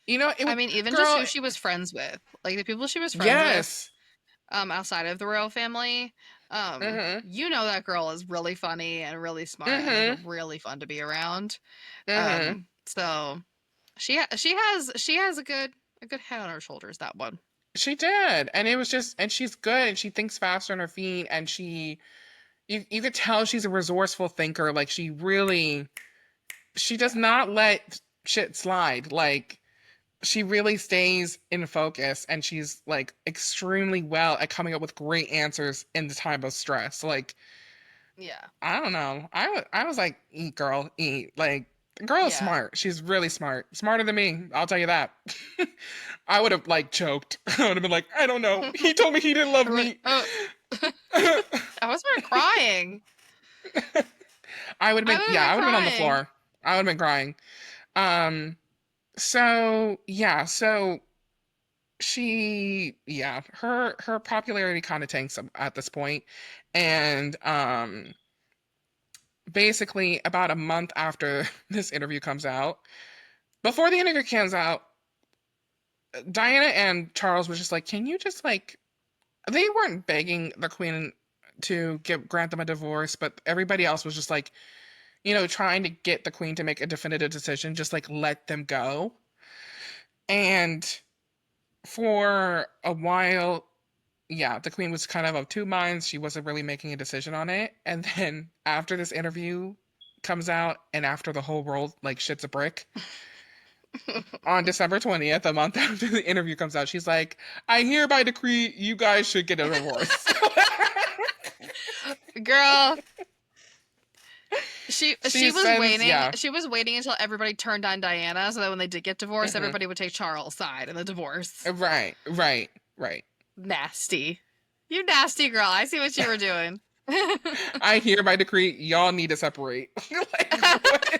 It I would, mean, even just girl, who she was friends with, like the people she was friends with, yes. outside of the royal family, Mm-hmm. that girl is really funny and really smart and like Mm-hmm. really fun to be around. Mm-hmm. So she has a good head on her shoulders. That one. She did. And it was just, and she's good and she thinks faster on her feet and you could tell she's a resourceful thinker. Like she does Yeah. not let shit slide. Like she really stays in focus and she's like extremely well at coming up with great answers in the time of stress. Like Yeah. I don't know. I was like, eat girl, eat. Like the girl is Yeah. smart. She's really smart. Smarter than me. I'll tell you that. I would have like choked. I would have been like, I don't know. He told me he didn't love me. Oh, I was crying. I would have I been would have yeah, been I would have been on the crying. floor. I would have been crying. Um so yeah, so her popularity kind of tanks at this point and basically about a month after this interview comes out, before the interview comes out, Diana and Charles was just like, can you just like, they weren't begging the queen to grant them a divorce, but everybody else was just like, trying to get the queen to make a definitive decision, just like let them go. And for a while, yeah, the queen was kind of two minds. She wasn't really making a decision on it. And then after this interview comes out and after the whole world like shits a brick, On December 20th, a month after the interview comes out, she's like, I hereby decree you guys should get a divorce. Girl, she She was sends, waiting. yeah. She was waiting until everybody turned on Diana, so that when they did get divorced, Hmm. everybody would take Charles' side in the divorce. Right, right, right. Nasty. You nasty girl. I see what you were doing. I hereby decree y'all need to separate. Like, what is happening?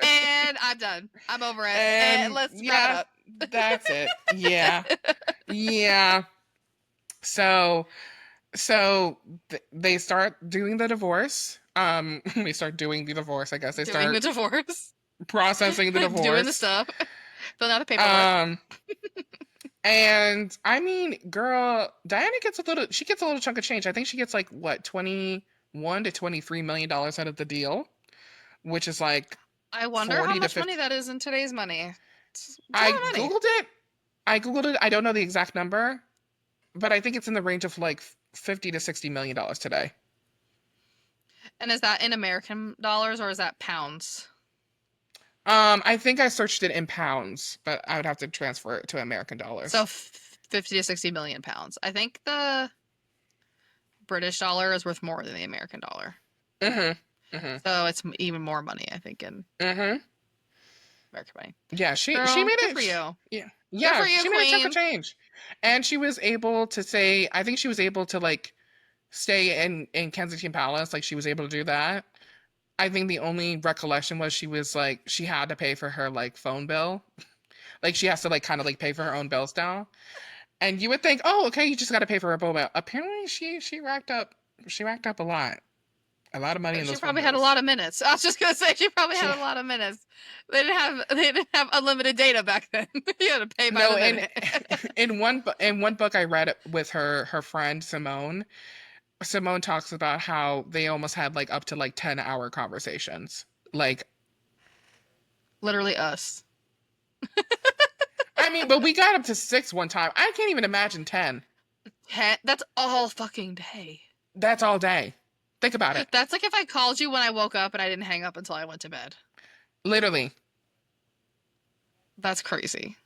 And I'm done. I'm over it. And And let's yeah, wrap that's it. Yeah, it up. yeah. So, they start doing the divorce. They start doing the divorce. I guess they Doing the start divorce. processing the Doing the divorce. stuff. Filling out the paperwork. Um, and I mean, girl, Diana gets she gets a little chunk of change. I think she gets like what, 21 to 23 million dollars out of the deal, which is like I wonder 40 how to much 50. money that is in today's money. It's a I lot of money. googled it. I don't know the exact number, but I think it's in the range of like 50 to 60 million dollars today. And is that in American dollars or is that pounds? I think I searched it in pounds, but I would have to transfer it to American dollars. So 50 to 60 million pounds. I think the British dollar is worth more than the American dollar. Mm-hmm. Mm-hmm. So it's even more money, I think, in Mm-hmm. American money. Yeah, she Girl, made good it. for you. Yeah, Good yeah, for you, she made a chunk of queen. change, and she was able to say. I think she was able to like stay in Kensington Palace. Like she was able to do that. I think the only recollection was she was like she had to pay for her like phone bill. Like she has to like kind of like pay for her own bills now. And you would think, oh, okay, you just got to pay for her phone bill. Apparently, she racked up a lot of money in She those phone probably had a bills. lot of minutes. I was just gonna say she probably She had a lot of minutes. They didn't have unlimited data back then. You had to pay by no, the in minute. in one book I read with her friend Simone. Simone talks about how they almost had like up to like 10-hour conversations. Like, Literally us. I mean, but we got up to 6 one time. I can't even imagine 10. That's all fucking day. That's all day. Think about it. That's like if I called you when I woke up and I didn't hang up until I went to bed. Literally. That's crazy.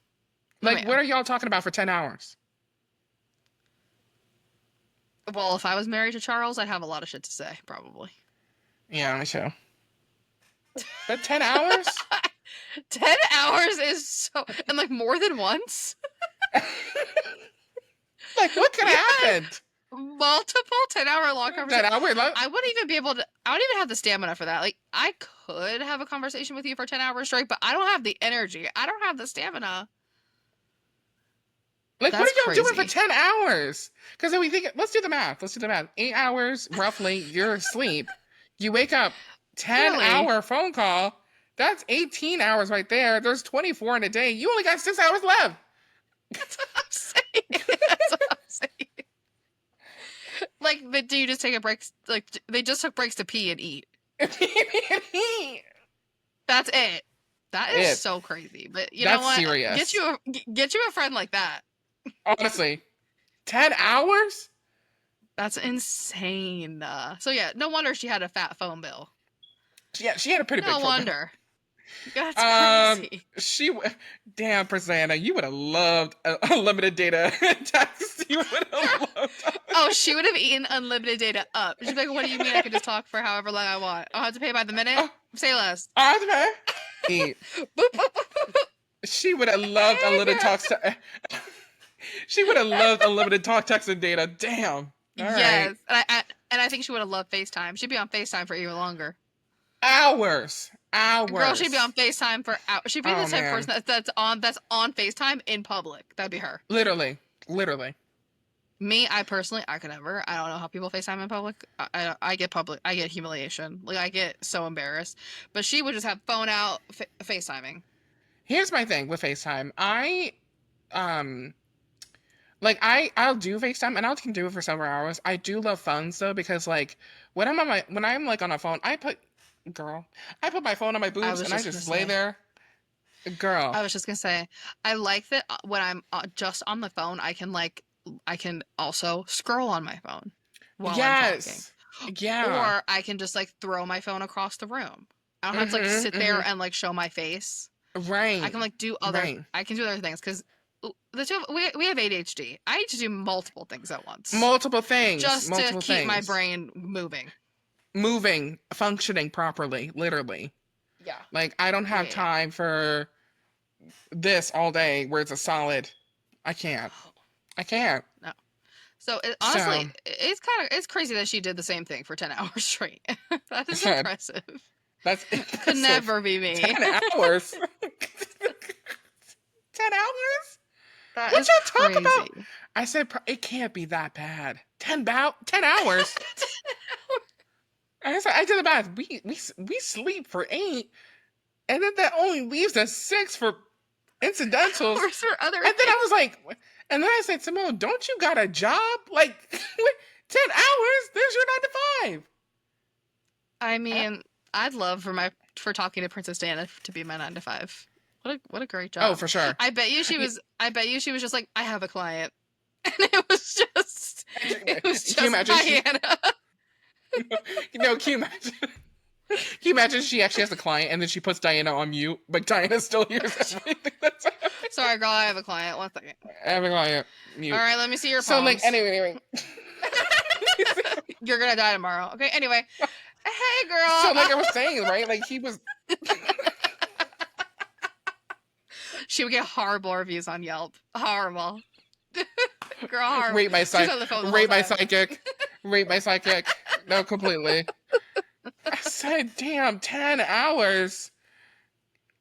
Like, Man. what are y'all talking about for 10 hours? Well, if I was married to Charles, I'd have a lot of shit to say, probably. Yeah, me too. But 10 hours? 10 hours is so... And, like, more than once? Like, what could have happened? Multiple 10-hour long 10 conversations. hours? I wouldn't even be able to... I don't even have the stamina for that. Like, I could have a conversation with you for 10 hours straight, but I don't have the energy. I don't have the stamina. Like, what That's are y'all doing for crazy. 10 hours? Because then we think, let's do the math. 8 hours, roughly, you're asleep. You wake up, 10-hour phone call. That's 18 hours right there. There's 24 in a day. You only got 6 hours left. That's what I'm saying. That's what I'm saying. Like, do you just take a break? Like, they just took breaks to pee and eat. That's it. That is so crazy. But you know That's what? serious. Get you a friend like that. Honestly, 10 hours? That's insane. So yeah, no wonder she had a fat phone bill. Yeah, she had a pretty big No phone bill. wonder. That's crazy. Damn, Prasanna, you would have loved unlimited data text. You would have loved. Oh, she would have eaten unlimited data up. She'd be like, "What do you mean I can just talk for however long I want? I'll have to pay by the minute. Say less." Eat. She would have loved unlimited talk. She would have loved unlimited talk, text, and data. Damn. Yes, and I think she would have loved FaceTime. She'd be on FaceTime for even longer. Hours. Girl, she'd be on FaceTime for hours. She'd be the type of man. person that's on FaceTime in public. That'd be her. Literally. Me, I personally, I could never. I don't know how people FaceTime in public. I get humiliation. Like, I get so embarrassed. But she would just have phone out, FaceTiming. Here's my thing with FaceTime. I'll do FaceTime and I can do it for several hours. I do love phones though, because like when I'm like on a phone, I put my phone on my boobs and I just lay there. Girl. I was just gonna say, I like that when I'm just on the phone, I can also scroll on my phone while I'm talking. Yeah. Or I can just like throw my phone across the room. I don't have to like sit there and like show my face. Right. I can like do other Right. I can do other things because the two of, we have ADHD. I need to do multiple things at once Multiple things. just to Multiple keep my things. brain moving. Moving, functioning properly, literally. Yeah. Like, I don't have Yeah. time for this all day where it's a solid. I can't. I can't. No. So honestly, So, it's crazy that she did the same thing for 10 hours straight. That is Good. impressive. That's Could impressive. never be me. 10 hours? 10 hours? That What is y'all talk crazy. about? I said it can't be that bad. 10 hours? I did the math. We sleep for 8, and then that only leaves us 6 for incidentals. Or for other And then I was like, and then I said, Simone, don't you got a job? Like 10 hours? There's your 9 to 5. I mean, I'd love for talking to Princess Diana to be my 9 to 5. What a great job. Oh, for sure. I bet you she was just like, I have a client. And it was just Can you imagine Diana. No, can you imagine? Can you imagine she actually has a client and then she puts Diana on mute, but Diana still hears everything that's happening? Sorry, girl, I have a client. 1 second. I have a client. Mute. All right, let me see your palms. So, like, anyway. You're gonna die tomorrow. Okay, anyway. Hey, girl. So, like I was saying, right? Like, he was... She would get horrible reviews on Yelp. Horrible. Girl, horrible. Rate my She's on the phone the Rate whole my time. psychic. Rate my psychic. No, completely. I said, damn, 10 hours.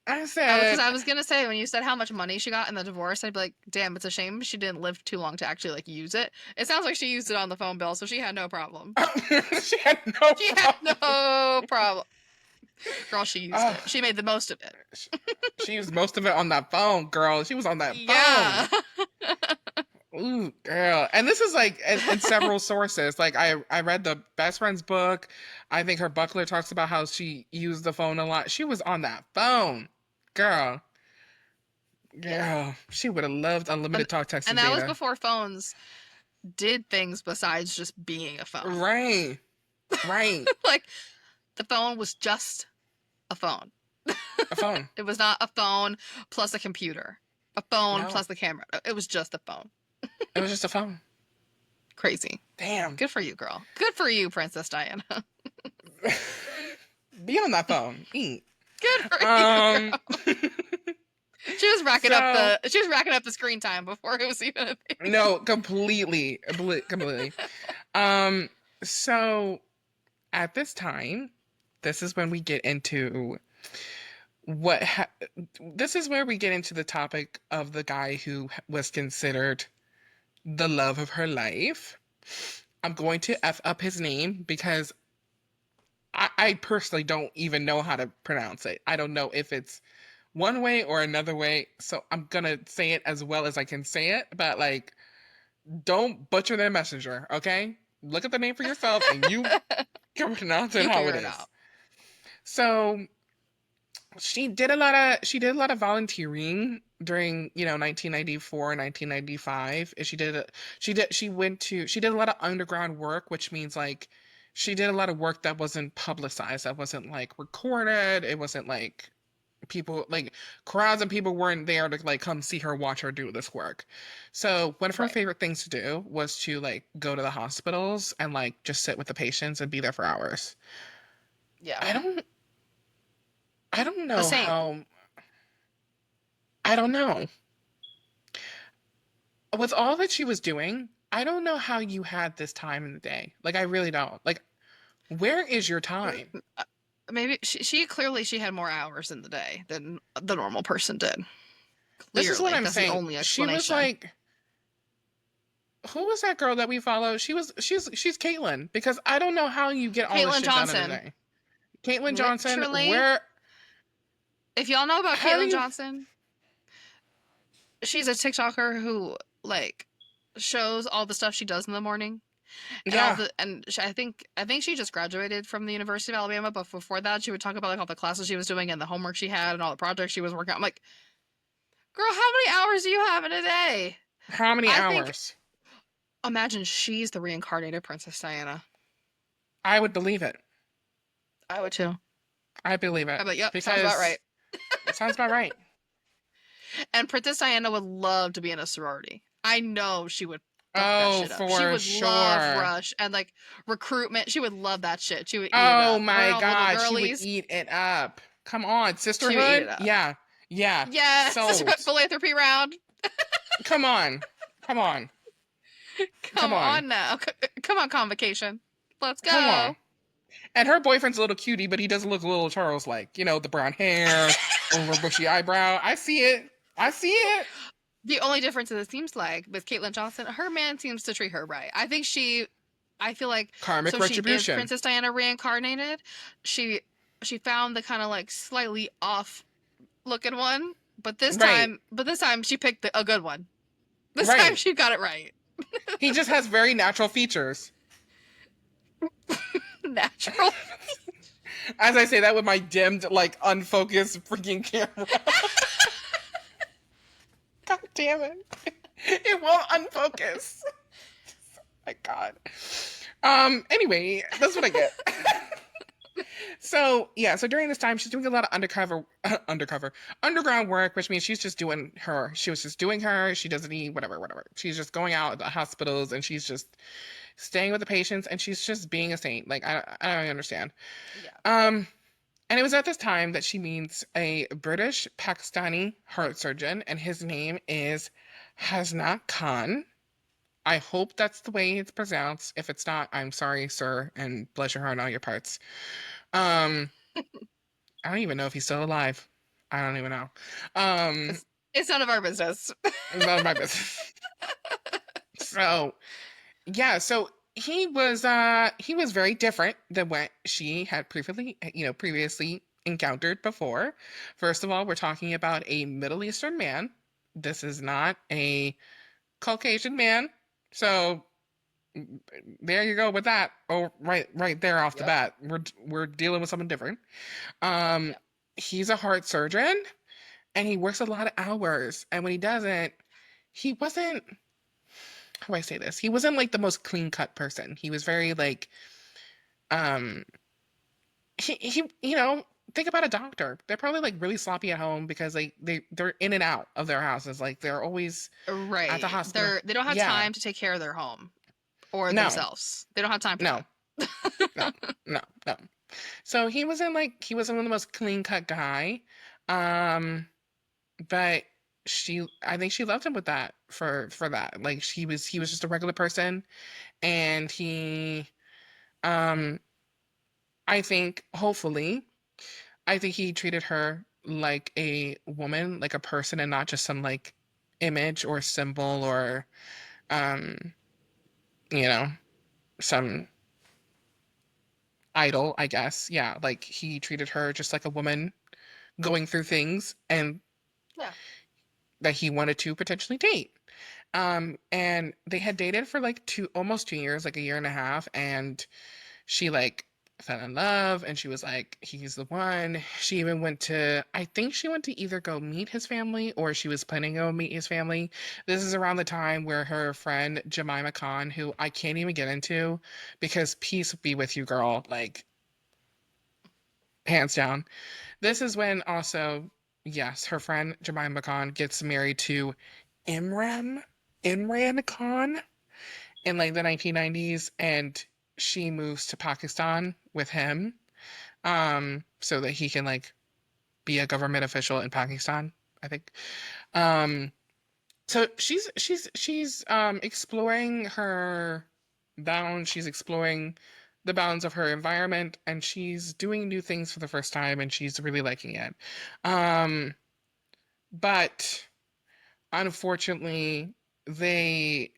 I said... Because I was going to say, when you said how much money she got in the divorce, I'd be like, damn, it's a shame she didn't live too long to actually, like, use it. It sounds like she used it on the phone bill, so she had no problem. She had no She problem. had no problem. Girl, she used it. She made the most of it. She used most of it on that phone, girl. She was on that Yeah. phone. Ooh, girl. And this is like in several sources. Like I read the best friend's book. I think her buckler talks about how she used the phone a lot. She was on that phone. Girl. She would have loved unlimited talk, text, And and that data. was before phones did things besides just being a phone. Right. Like, the phone was just a phone. A phone. It was not a phone plus a computer. A phone No. plus the camera. It was just a phone. It was just a phone. Crazy. Damn. Good for you, girl. Good for you, Princess Diana. Be on that phone. Eat. Good for you, girl. She was racking up the screen time before it was even a thing. No, completely. So at this time, this is when we get into this is where we get into the topic of the guy who was considered the love of her life. I'm going to F up his name because I personally don't even know how to pronounce it. I don't know if it's one way or another way, so I'm gonna say it as well as I can say it, but like, don't butcher their messenger, okay? Look at the name for yourself and you can pronounce it how it is. So she did a lot of volunteering during 1994 and 1995. And she did a lot of underground work, which means like she did a lot of work that wasn't publicized, that wasn't like recorded, it wasn't like people, like crowds of people weren't there to like come see her, watch her do this work. So one of her favorite things to do was to like go to the hospitals and like just sit with the patients and be there for hours. Yeah. I don't know how. I don't know. With all that she was doing, I don't know how you had this time in the day. Like, I really don't. Like, where is your time? Maybe she clearly had more hours in the day than the normal person did. Clearly, This is what I'm that's saying. The only She was explanation. like, who was that girl that we follow? She's Caitlyn, because I don't know how you get all this Caitlyn shit done in a Johnson. day. Caitlyn Johnson, Literally, where? if y'all know about How do Caitlyn you- Johnson, she's a TikToker who like shows all the stuff she does in the morning. And Yeah. I think she just graduated from the University of Alabama, but before that, she would talk about like all the classes she was doing and the homework she had and all the projects she was working on. I'm like, girl, how many hours do you have in a day? How many I think- hours? Imagine she's the reincarnated Princess Diana. I would believe it. I would too. I believe it. I'd be like, yep, because sounds about right. Sounds about right. And Princess Diana would love to be in a sorority. I know she would fuck that Oh, shit up. She for would love sure. Rush and like recruitment. She would love that shit. She would eat it Oh up. Her and my all the little God, she would girlies, eat it up. Come on, she would eat sisterhood? it up. Yeah, yeah, Yes, sold. philanthropy round. Come on, come on, come Come on, on now. Come on, convocation. Let's come go. on. And her boyfriend's a little cutie, but he does look a little Charles-like. You know, the brown hair, over bushy eyebrow. I see it. I see it. The only difference is it seems like with Caitlin Johnson, her man seems to treat her right. I feel like, Karmic so she is retribution. Princess Diana reincarnated. She she found the kind of like slightly off looking one, Right, but this time she picked a good one. This time right. she got it right. He just has very natural features. Natural. As I say that with my dimmed, like, unfocused freaking camera. God damn it. It won't unfocus. My God. Anyway, that's what I get. So yeah, so during this time she's doing a lot of underground work, which means she's just doing her. She was just doing her. She doesn't need whatever. She's just going out to hospitals and she's just staying with the patients and she's just being a saint. Like I don't understand. Yeah. And it was at this time that she meets a British Pakistani heart surgeon, and his name is Hasnat Khan. I hope that's the way it's pronounced. If it's not, I'm sorry, sir, and bless your heart and all your parts. Um, I don't even know if he's still alive. I don't even know. Um, It's none of our business. none of my business. So yeah, so he was very different than what she had previously encountered before. First of all, we're talking about a Middle Eastern man. This is not a Caucasian man. So there you go with that. Oh, right there off the Yep. bat. We're dealing with something different. Um, Yep. he's a heart surgeon and he works a lot of hours. And when he doesn't, he wasn't, how do I say this? He wasn't like the most clean cut person. He was very like, um, think about a doctor. They're probably like really sloppy at home because like they're in and out of their houses. Like they're always at the Right. hospital. They don't have Yeah. time to take care of their home or No, themselves. They don't have time for no, that. no, no. So he wasn't the most clean cut guy. Um, but I think she loved him with that for that. Like he was just a regular person and um I think hopefully I think he treated her like a woman, like a person and not just some like image or symbol or um you know some idol, I guess. Yeah, like he treated her just like a woman going through things and Yeah. that he wanted to potentially date. And they had dated for like almost 2 years, like a year and a half, and she like fell in love and she was like, he's the one. She even went to, I think she went to either go meet his family or she was planning to go meet his family. This is around the time where her friend Jemima Khan, who I can't even get into because peace be with you, girl, like hands down. This is when also, yes, her friend Jemima Khan gets married to Imran Imran Khan in like the 1990s, and she moves to Pakistan with him, so that he can like be a government official in Pakistan, I think. Um, so she's exploring her bounds. She's exploring the bounds of her environment, and she's doing new things for the first time, and she's really liking it. Um, but unfortunately, they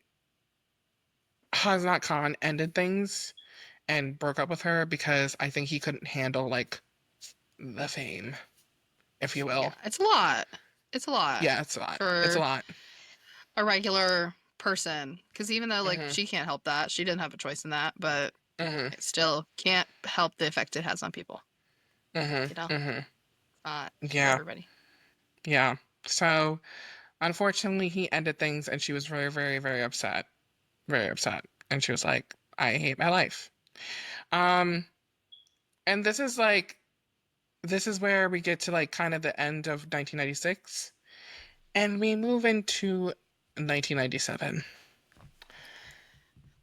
Hasnat Khan ended things and broke up with her because I think he couldn't handle like the fame, if you Yeah. will. It's a lot. It's a lot Yeah, it's a lot. It's a for lot. a regular person. Because even though like Mhm. she can't help that, she didn't have a choice in that, but Mhm. it still can't help the effect it has on people. Mhm. You know, Mhm. for Yeah. everybody. Yeah. So, unfortunately, he ended things and she was very, very, very upset. Very upset. And she was like, I hate my life. Um, and this is like this is where we get to like kind of the end of 1996, and we move into 1997,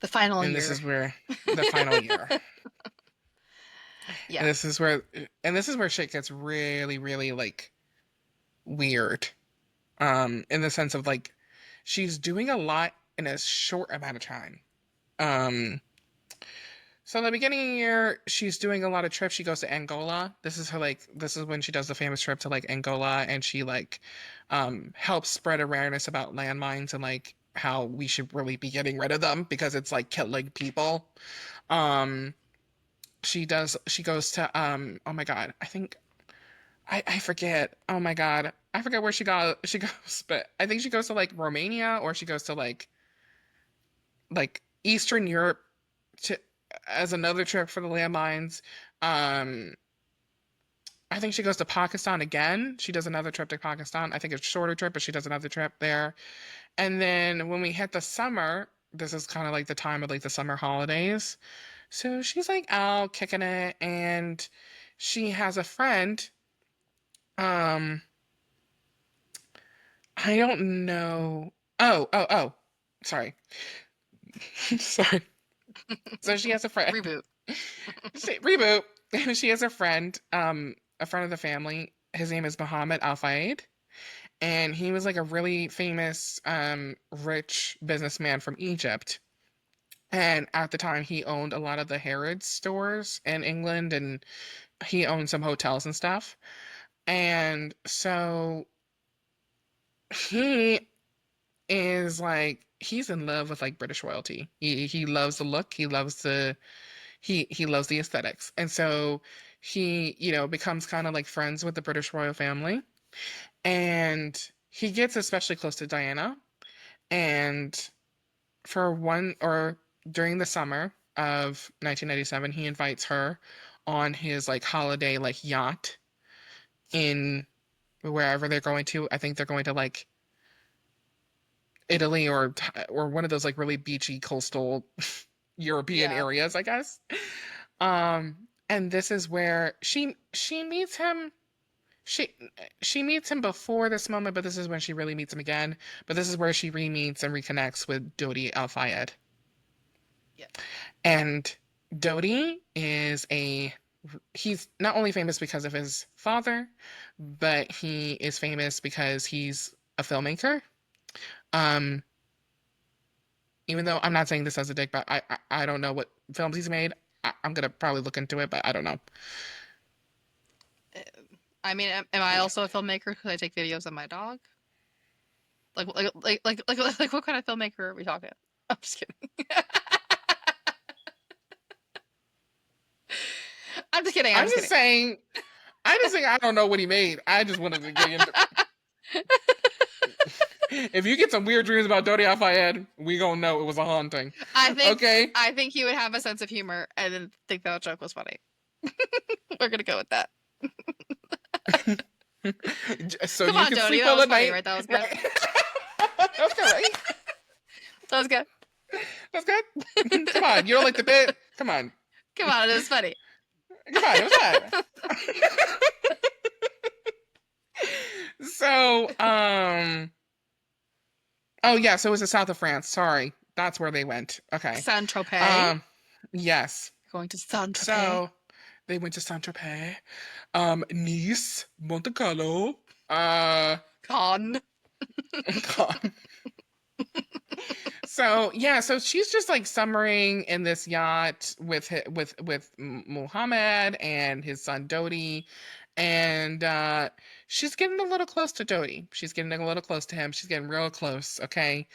The final and this year. is where the final year. Yeah. And this is where shit gets really, really like weird. In the sense of like she's doing a lot in a short amount of time. Um, so in the beginning of the year, she's doing a lot of trips. She goes to Angola. This is when she does the famous trip to like Angola, and she like helps spread awareness about landmines and like how we should really be getting rid of them because it's like killing people. Um, she goes to oh my god, I forget. Oh my god. I forget where she goes, but I think she goes to like Romania, or she goes to like Eastern Europe to as another trip for the landmines. Um I think she goes to Pakistan again. She does another trip to Pakistan. I think it's a shorter trip, but she does another trip there. And then when we hit the summer, this is kind of like the time of like the summer holidays. So she's like out kicking it, and she has a friend. Um I don't know. Oh. Sorry. Sorry. So she has a friend. Reboot. Reboot. She has a friend of the family. His name is Mohammed Al Fayed. And he was like a really famous, rich businessman from Egypt. And at the time, he owned a lot of the Harrods stores in England, and he owned some hotels and stuff. And so he is like he's in love with like British royalty. He loves the look. He loves the aesthetics. And so he, becomes kind of like friends with the British royal family. And he gets especially close to Diana. And for one or during the summer of 1997, he invites her on his like holiday like yacht in wherever they're going to. I think they're going to like Italy or one of those like really beachy coastal European Yeah. areas, I guess. And this is where she meets him. She she meets him before this moment, but this is when she really meets him again. But this is where she re-meets and reconnects with Dodi Al Fayed. Yeah. And Dodi he's not only famous because of his father, but he is famous because he's a filmmaker. Um, Even though I'm not saying this as a dick, but I don't know what films he's made. I'm gonna probably look into it, but I don't know. Uh, I mean, am I also a filmmaker because I take videos of my dog? Like what kind of filmmaker are we talking? I'm just kidding. I'm just kidding. I'm I'm just just kidding. saying. I just think I don't know what he made. I just wanted to get into. If you get some weird dreams about Dodi Al Fayed, we gonna know it was a haunting. I think Okay. I think he would have a sense of humor and then think that joke was funny. We're gonna go with that. So Come you on, can Jody. sleep That well was at funny, night. right? That was good. Right. That's good, right? That was good. That's good. Come on, you don't like the bit? Come on. Come on, it was funny. Come on, it was that. So, oh yeah, so it was the south of France. Sorry, that's where they went. Okay. Saint Tropez. Yes. Going to Saint Tropez. So they went to Saint Tropez, Nice, Monte Carlo, Con. God. So yeah, so she's just like summering in this yacht with Muhammad and his son Dodi, and she's getting a little close to Dodi. She's getting a little close to him. She's getting real close. Okay,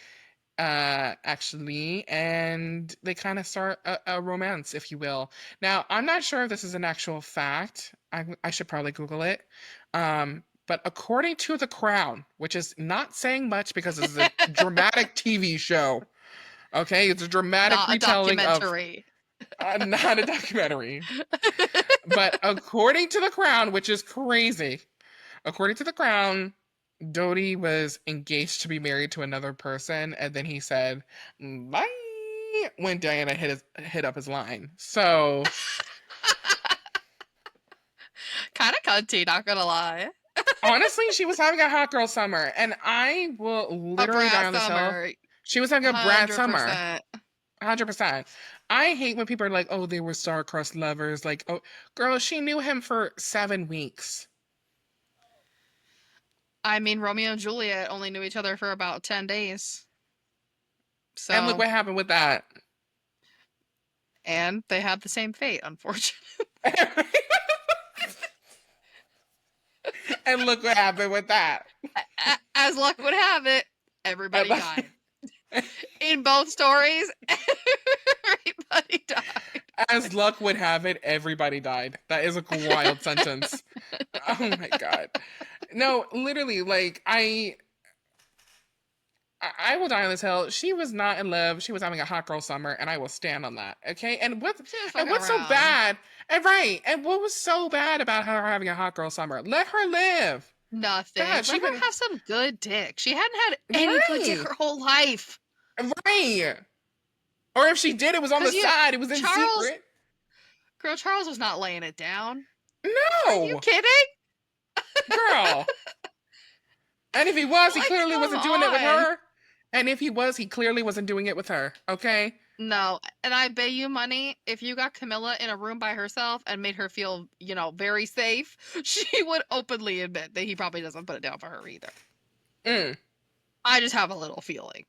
actually, and they kind of start a romance, if you will. Now, I'm not sure if this is an actual fact. I should probably Google it. But according to The Crown, which is not saying much because it's a dramatic TV show. Okay, it's a dramatic Not a retelling of documentary. not a documentary. But according to The Crown, which is crazy, according to The Crown, Dodi was engaged to be married to another person, and then he said bye when Diana hit up his line. So kind of cunty, not gonna lie. Honestly, she was having a hot girl summer, and I will A literally die brat on this hill. summer, She was having a brat summer. 100%. 100%. I hate when people are like, oh, they were star-crossed lovers. Like, oh, girl, she knew him for 7 weeks. I mean, Romeo and Juliet only knew each other for about 10 days. And look So, what happened with that. and they have the same fate, unfortunately. And look what happened with that. As luck would have it, everybody And died. In both stories, everybody died. as luck would have it, everybody died. That is a wild sentence. Oh my god. No, literally, like I will die on this hill. She was not in love. She was having a hot girl summer, and I will stand on that. Okay, and what's so bad? And right, and what was so bad about her having a hot girl summer? Let her live. Nothing. God, Let her have some good dick. She hadn't had any good dick her whole life. Right. Or if she did, it was on the side. It was in secret. Girl, Charles was not laying it down. No. Are you kidding? Girl. And if he was, he clearly wasn't doing it with her. And if he was, he clearly wasn't doing it with her. Okay? No. And I bet you money, if you got Camilla in a room by herself and made her feel, very safe, she would openly admit that he probably doesn't put it down for her either. I just have a little feeling.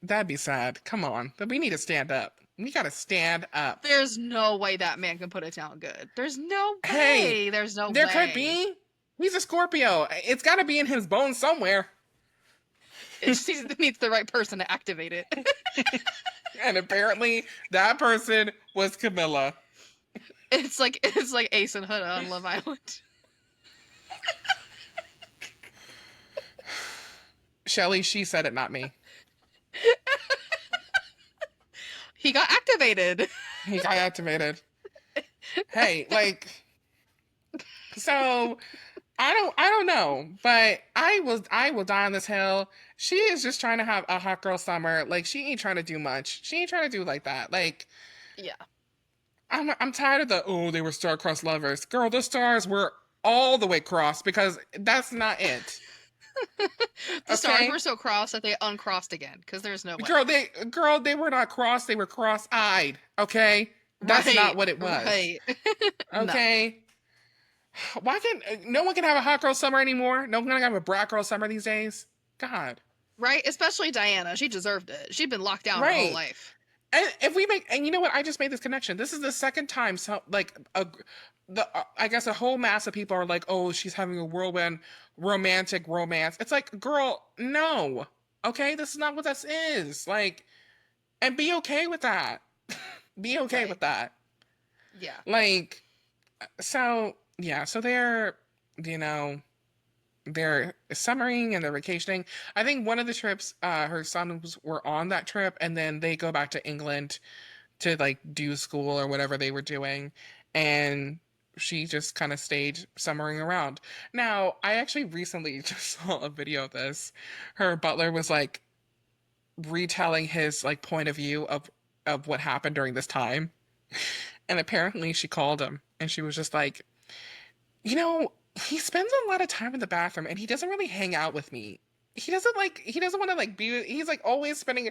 That'd be sad. Come on. But we need to stand up. We gotta stand up. There's no way that man can put it down good. There's no way. Hey, there's no way. There could be. He's a Scorpio. It's gotta be in his bones somewhere. It just needs the right person to activate it. And apparently that person was Camilla. It's like Ace and Huda on Love Island. Shelly, she said it, not me. He got activated. He got activated. Hey, so I don't know, but I will die on this hill. She is just trying to have a hot girl summer. Like, she ain't trying to do much. She ain't trying to do like that. Like, yeah. I'm tired of they were star-crossed lovers. Girl, the stars were all the way crossed because that's not it. The stars were so crossed that they uncrossed again because there's no way. Girl, they were not crossed. They were cross-eyed. Okay, that's not what it was. Right. Okay. No. Why can't no one can have a hot girl summer anymore? No one can have a brat girl summer these days. God. Right, especially Diana. She deserved it. She'd been locked down her whole life. And if we and you know what? I just made this connection. This is the second time, I guess a whole mass of people are like, oh, she's having a whirlwind romantic romance. It's like, girl, no. Okay, this is not what this is. Like, and be okay with that. Be okay with that. Yeah. Like, so they're, they're summering and they're vacationing. I think one of the trips, her sons were on that trip, and then they go back to England to do school or whatever they were doing, and she just kind of stayed summering around. Now, I actually recently just saw a video of this. Her butler was retelling his point of view of what happened during this time, and apparently she called him and she was just like, he spends a lot of time in the bathroom and he doesn't really hang out with me. He doesn't want to be, he's always spending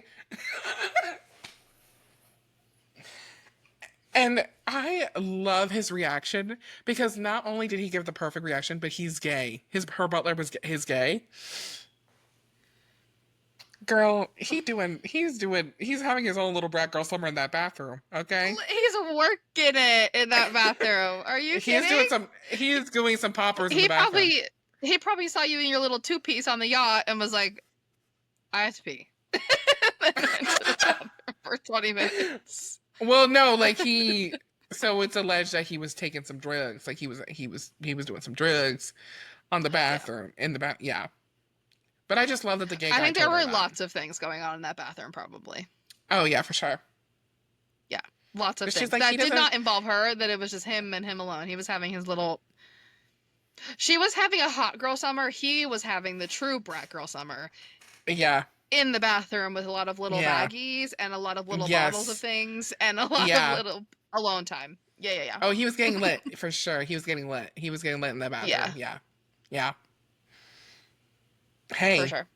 And I love his reaction because not only did he give the perfect reaction, but he's gay. Her butler is gay. Girl, he's having his own little brat girl summer in that bathroom, okay? He's working it in that bathroom. Are you kidding? He is doing some poppers in the bathroom. He probably saw you in your little two-piece on the yacht and was like, I have to pee. For 20 minutes. Well, no, so it's alleged that he was taking some drugs. He was doing some drugs on the bathroom, in the bath. Yeah. But I just love that the gay guy. I think there were lots of things going on in that bathroom, probably. Oh, yeah, for sure. Yeah, lots of things. That did not involve her, that it was just him and him alone. He was having his little... She was having a hot girl summer. He was having the true brat girl summer. Yeah. in the bathroom with a lot of little Yeah. baggies and a lot of little bottles of Yes. things and a lot of Yeah. little alone time. Yeah, yeah, yeah. Oh, he was getting lit for sure. He was getting lit. He was getting lit in the bathroom. Yeah, Yeah. Yeah. for Hey, sure.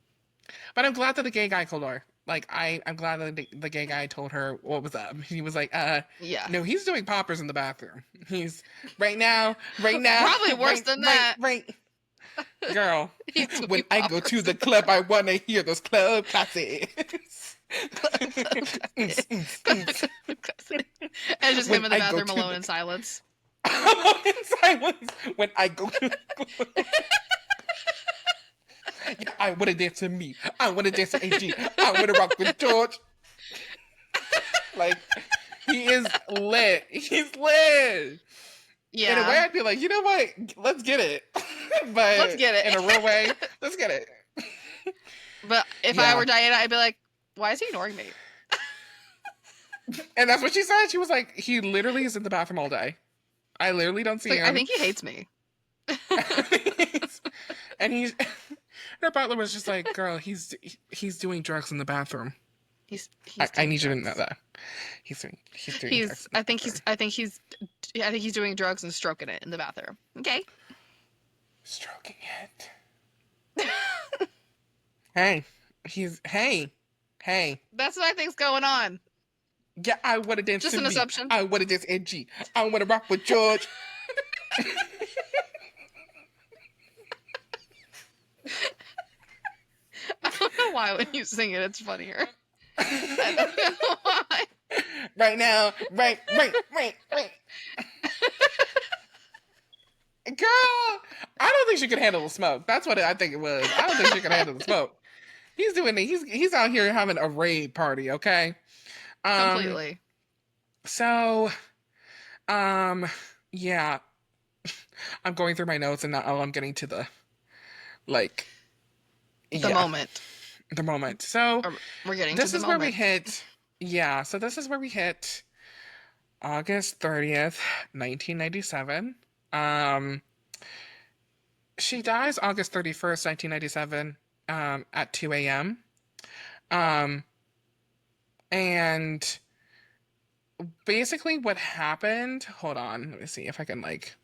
but I'm glad that the gay guy called her. Like I'm glad that the gay guy told her what was up. He was like, Yeah. no, he's doing poppers in the bathroom. He's right now, Probably worse than that. right. Girl, He's doing when I go to poppers. the club, I wanna hear those club classics. And just When him in the I go bathroom to alone the in silence. in silence, when I go to the club. Yeah, I wanna dance to me. I wanna dance to AG. I wanna rock with George. Like, he is lit. He's lit. In a way, Yeah. I'd be like, you know what? Let's get it. Let's But get in it. a real way, let's get it. But if I Yeah. were Diana, I'd be like, why is he ignoring me? And that's what she said. She was like, he literally is in the bathroom all day. I literally don't It's see like, I him. think he hates me. And he's her butler was just like, girl, he's doing drugs in the bathroom. He's I doing need you to know drugs. that. He's doing drugs in the I think bathroom. he's doing drugs and stroking it in the bathroom. Okay. Stroking it. Hey. Hey. That's what I think's going on. Yeah, I wanna dance Just to an me. assumption. I wanna dance NG. I wanna rock with George. I don't know why when you sing it, it's funnier. I don't know why. Right now. Right. Girl, I don't think she could handle the smoke. That's what I think it was. I don't think she could handle the smoke. He's doing it. He's out here having a raid party, okay? Um, Completely. so, um, yeah. I'm going through my notes and now I'm getting to the like The yeah, moment. the moment. So We're getting this to the is where we moment. hit so this is where we hit August 30th, 1997. Um she dies August 31st, 1997, at 2 a.m. Um and basically what happened, hold on, let me see if I can like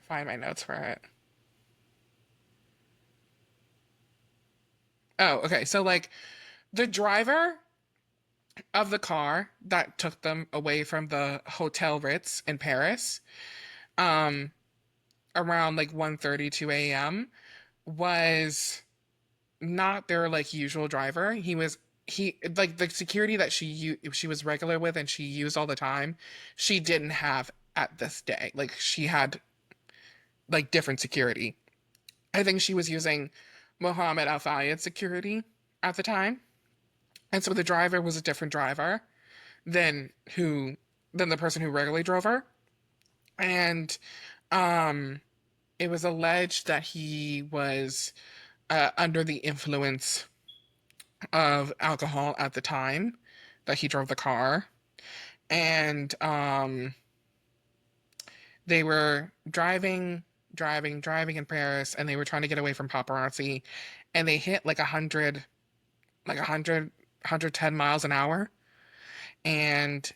find my notes for it. Oh, okay. So like the driver of the car that took them away from the Hotel Ritz in Paris, um, around like 1:32 a.m. was not their like usual driver. He like the security that she was regular with and she used all the time, she didn't have at this day. Like she had like different security. I think she was using Mohammed Al Fayed security at the time. And so the driver was a different driver than the person who regularly drove her. And um it was alleged that he was under the influence of alcohol at the time that he drove the car. And they were driving in Paris and they were trying to get away from paparazzi and they hit like 100 like 110 miles an hour and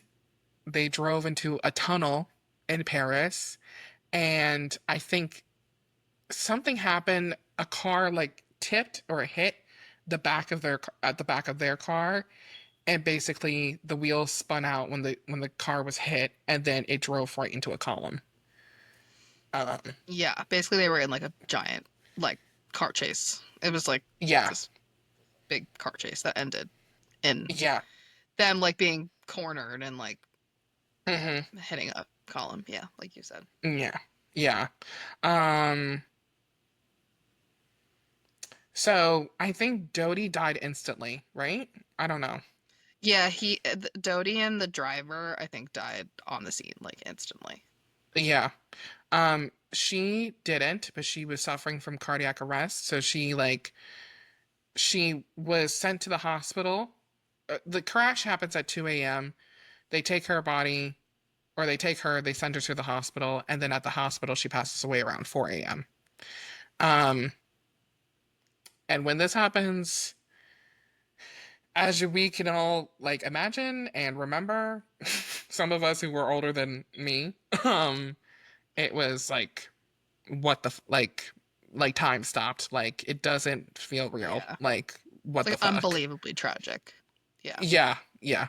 they drove into a tunnel in Paris and I think something happened, a car like tipped or hit the back of their at the back of their car and basically the wheels spun out when the car was hit and then it drove right into a column. Um, Yeah. Basically, they were in like a giant like car chase. It was like yeah, this big car chase that ended in yeah, them like being cornered and like hmm hitting a column. Yeah, like you said. yeah, yeah. Um, so I think Dodie died instantly, right? I don't know. Yeah, Dodie and the driver, I think, died on the scene like instantly. Yeah. She didn't, but she was suffering from cardiac arrest, so she was sent to the hospital. The crash happens at 2 a.m. They take her body, or they take her, they send her to the hospital, and then at the hospital she passes away around 4 a.m. Um, and when this happens, as we can all like imagine and remember, some of us who were older than me, it was like what the like time stopped. Like it doesn't feel real. Yeah. Like It's what the like fuck? unbelievably tragic. Yeah. Yeah, yeah.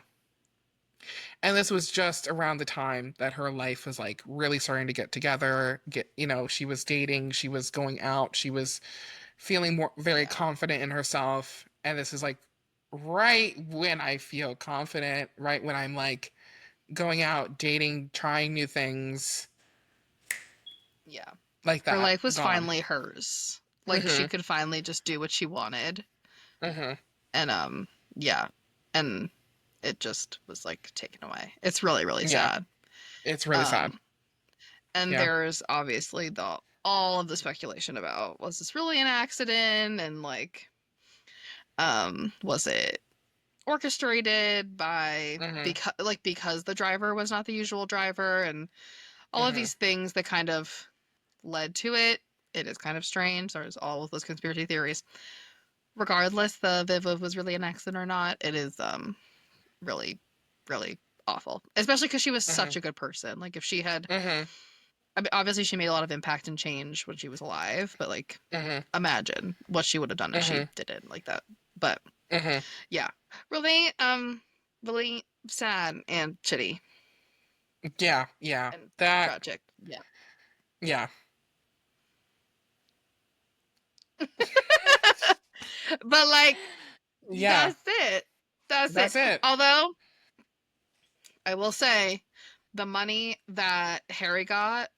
And this was just around the time that her life was like really starting to get together. Get, she was dating, she was going out, she was feeling more very Yeah. confident in herself. And this is like right when I feel confident, right when I'm like going out, dating, trying new things Yeah. like Her that. life was Gone. finally hers. Like she Mhm. could finally just do what she wanted. Mhm. And yeah. And it just was like taken away. It's really, really Yeah. sad. It's really sad. Um and Yeah. there's obviously the all of the speculation about, was this really an accident, and like was it orchestrated by, Mhm. because the driver was not the usual driver, and all of Mhm. these things that kind of led to it. It is kind of strange. There's all of those conspiracy theories. Regardless, the Viva was really an accident or not, it is really, really awful. Especially because she was Mhm. such a good person. Like if she had, Mhm. I mean, obviously she made a lot of impact and change when she was alive, but like Mhm. imagine what she would have done if she Mhm. didn't like that. But Mhm. yeah, really, really sad and shitty Yeah. Yeah. and That. tragic. Yeah. Yeah. But like, Yeah. that's it. That's it. That's it. Although I will say, the money that Harry got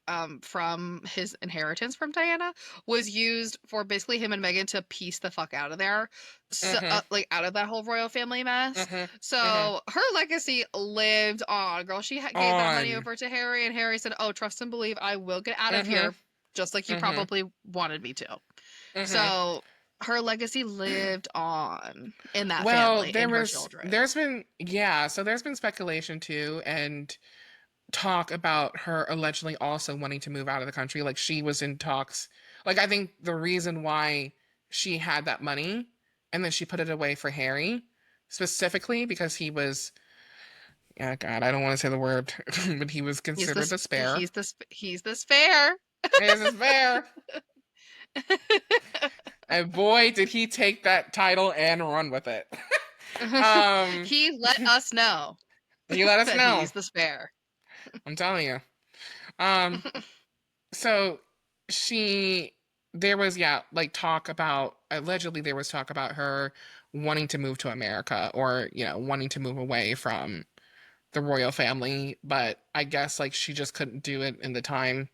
from his inheritance from Diana was used for basically him and Meghan to piece the fuck out of there, so, Mhm. like out of that whole royal family mess. Mhm. Mhm. So her legacy lived on, girl. She gave that money On. over to Harry, and Harry said, "Oh, trust and believe, I will get out of Mhm. here, just like you Mhm. probably wanted me to." Mhm. So her legacy lived on in that Well, family, in her children. there's been speculation too, and talk about her allegedly also wanting to move out of the country. Like she was in talks. Like I think the reason why she had that money and then she put it away for Harry specifically because he was, yeah, God, I don't want to say the word, but he was He's considered this. the spare. He's this fair. Is the spare. And boy, did he take that title and run with it. um, He let us know he let us that know. he's the spare. I'm telling you. Um, so she there was like talk about allegedly there was talk about her wanting to move to America or wanting to move away from the royal family, but I guess like she just couldn't do it in the time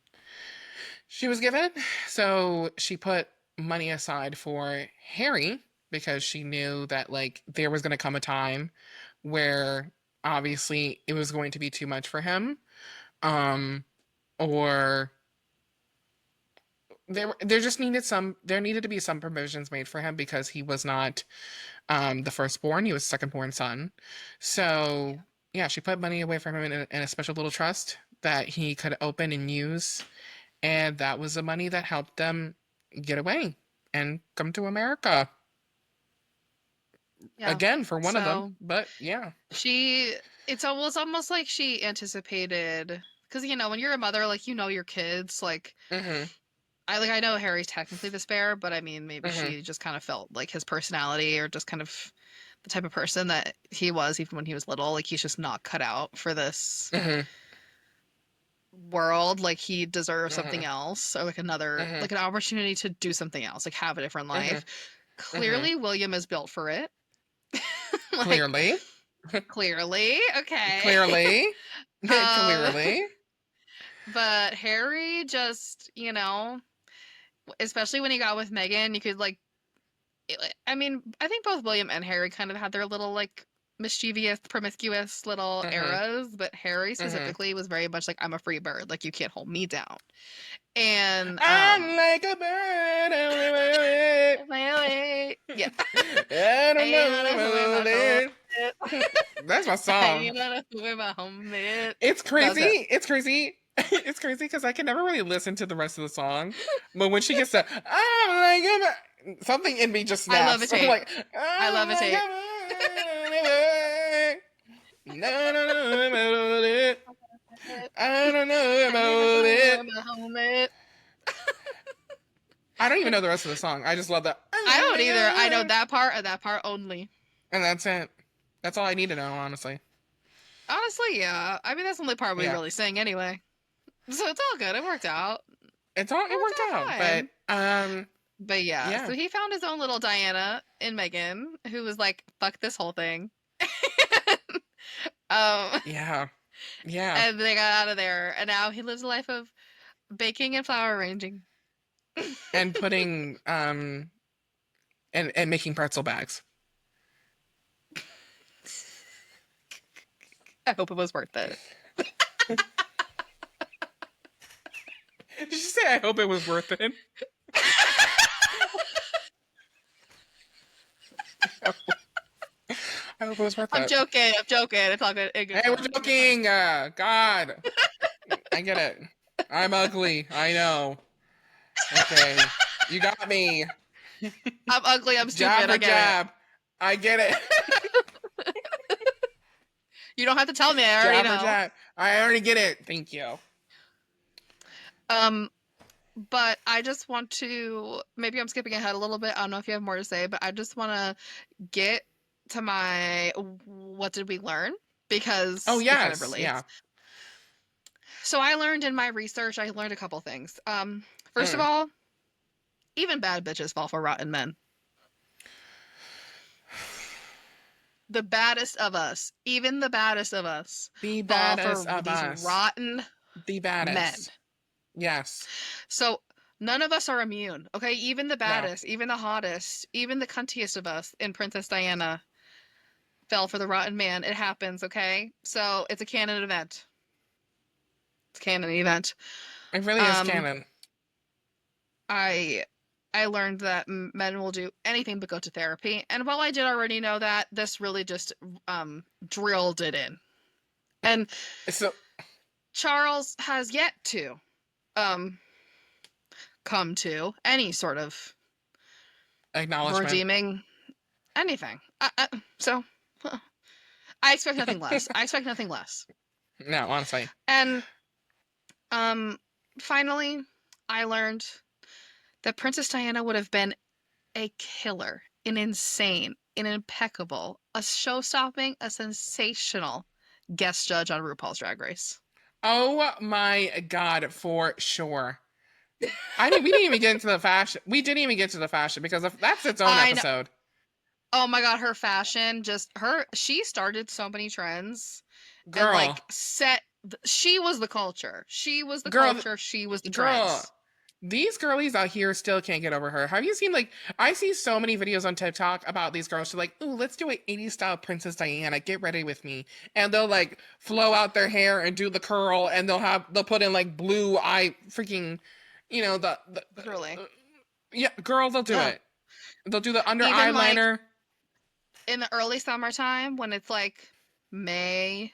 she was given. So she put money aside for Harry because she knew that like there was going to come a time where obviously it was going to be too much for him. Um or there needed to be some provisions made for him because he was not the firstborn, he was second-born son. So Yeah. yeah, she put money away from him in a special little trust that he could open and use, and that was the money that helped them get away and come to America Yeah. again for one of them. So But yeah. she, it's almost like she anticipated, because when you're a mother, like your kids, like Mhm. I know Harry's technically the spare, but I mean maybe Mhm. she just kind of felt like his personality, or just kind of the type of person that he was even when he was little, like he's just not cut out for this Mhm. world. Like he deserves something Mhm. else, or like another, Mhm. like an opportunity to do something else, like have a different Mhm. life. Mhm. Clearly William is built for it. Like Clearly. clearly, okay. Clearly. um Clearly. but Harry just, especially when he got with Megan, you could like, I mean, I think both William and Harry kind of had their little like mischievous, promiscuous little Mhm. eras, but Harry Mhm. specifically was very much like, I'm a free bird, like you can't hold me down. And I'm like a bird. yeah. I don't Hanging know on who am about I home it. with? That's my song. Hanging on who am I home with? It's That's it. crazy. It's crazy. It's crazy because I can never really listen to the rest of the song. But when she gets to, I'm like, something in me just I snaps. I'm levitate. like, I I'm like, levitate. I don't know about it. I don't even know the rest of the song. I just love that. I don't either. I know that part and that part only. And that's it. That's all I need to know, honestly. Honestly, yeah. I mean, that's the only part we really sing anyway. So it's all good. It worked out. It worked out. Fine. But yeah, so he found his own little Diana in Megan, who was like, "Fuck this whole thing." Yeah. And they got out of there, and now he lives a life of baking and flower arranging, and putting and making pretzel bags. I hope it was worth it. Did you say I hope it was worth it? I hope it was worth it. I'm joking. It's all good. Hey, we're joking. God. I get it. I'm ugly. I know. Okay. You got me. I'm ugly. I'm stupid. Jab for jab. I get it. You don't have to tell me. I already know. Jab. I already get it. Thank you. But I just want to, maybe I'm skipping ahead a little bit. I don't know if you have more to say, but I just want to get to my, what did we learn? Because it kind of relates. Yeah. So I learned in my research, I learned a couple things. First of all, even bad bitches fall for rotten men. The baddest of us, even the baddest of us, the baddest fall for of these us. rotten the baddest men. Yes. So none of us are immune, okay? Even the baddest, even the hottest, even the cuntiest of us in Princess Diana fell for the rotten man. It happens, okay? So it's a canon event. It's a canon event. It really is canon. I learned that men will do anything but go to therapy. And while I did already know that, this really just drilled it in. And so Charles has yet to come to any sort of acknowledgement, redeeming anything. So I expect nothing less. No, honestly. And finally, I learned that Princess Diana would have been a killer, an insane, an impeccable, a show-stopping, a sensational guest judge on RuPaul's Drag Race. Oh my God, for sure. I mean, we didn't even get into the fashion. We didn't even get to the fashion because that's its own episode. Oh my God, her fashion, she started so many trends. Girl. And she was the culture. She was the culture. She was the trends. These girlies out here still can't get over her. Have you seen, I see so many videos on TikTok about these girls. They're like, ooh, let's do an 80s style Princess Diana. Get ready with me. And they'll, flow out their hair and do the curl. And they'll put in, blue eye freaking, the Curly. Yeah, girl, they'll do it. They'll do the under eyeliner. In the early summertime, when it's, May...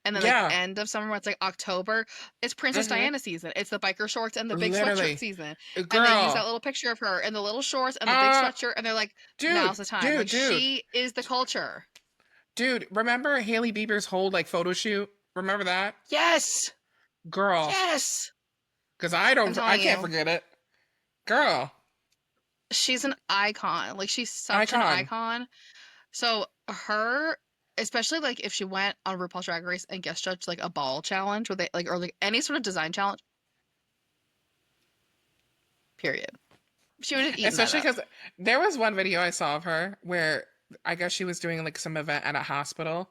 And then end of summer, when it's October, it's Princess Diana season. It's the biker shorts and the big sweatshirt season. Girl. And they use that little picture of her in the little shorts and the big sweatshirt, and they're like, now's the time. She is the culture. Dude, remember Hailey Bieber's whole photo shoot? Remember that? Yes. Girl. Yes. Because I can't forget it. Girl. She's an icon. She's such an icon. So her, especially if she went on RuPaul's Drag Race and guest judged a ball challenge, where they or any sort of design challenge. Period. She would have eaten. Especially because there was one video I saw of her where I guess she was doing some event at a hospital,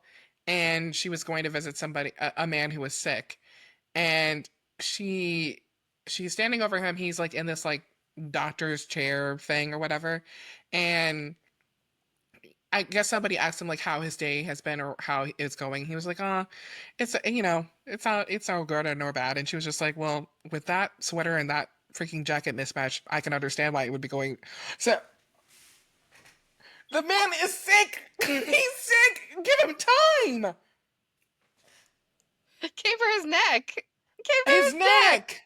and she was going to visit somebody, a man who was sick, and she's standing over him. He's in this doctor's chair thing or whatever, and I guess somebody asked him how his day has been or how it's going. He was like, it's it's not good nor bad. And she was just like, well, with that sweater and that freaking jacket mismatch, I can understand why it would be going. So the man is sick. He's sick. Give him time. It came for his neck. His neck.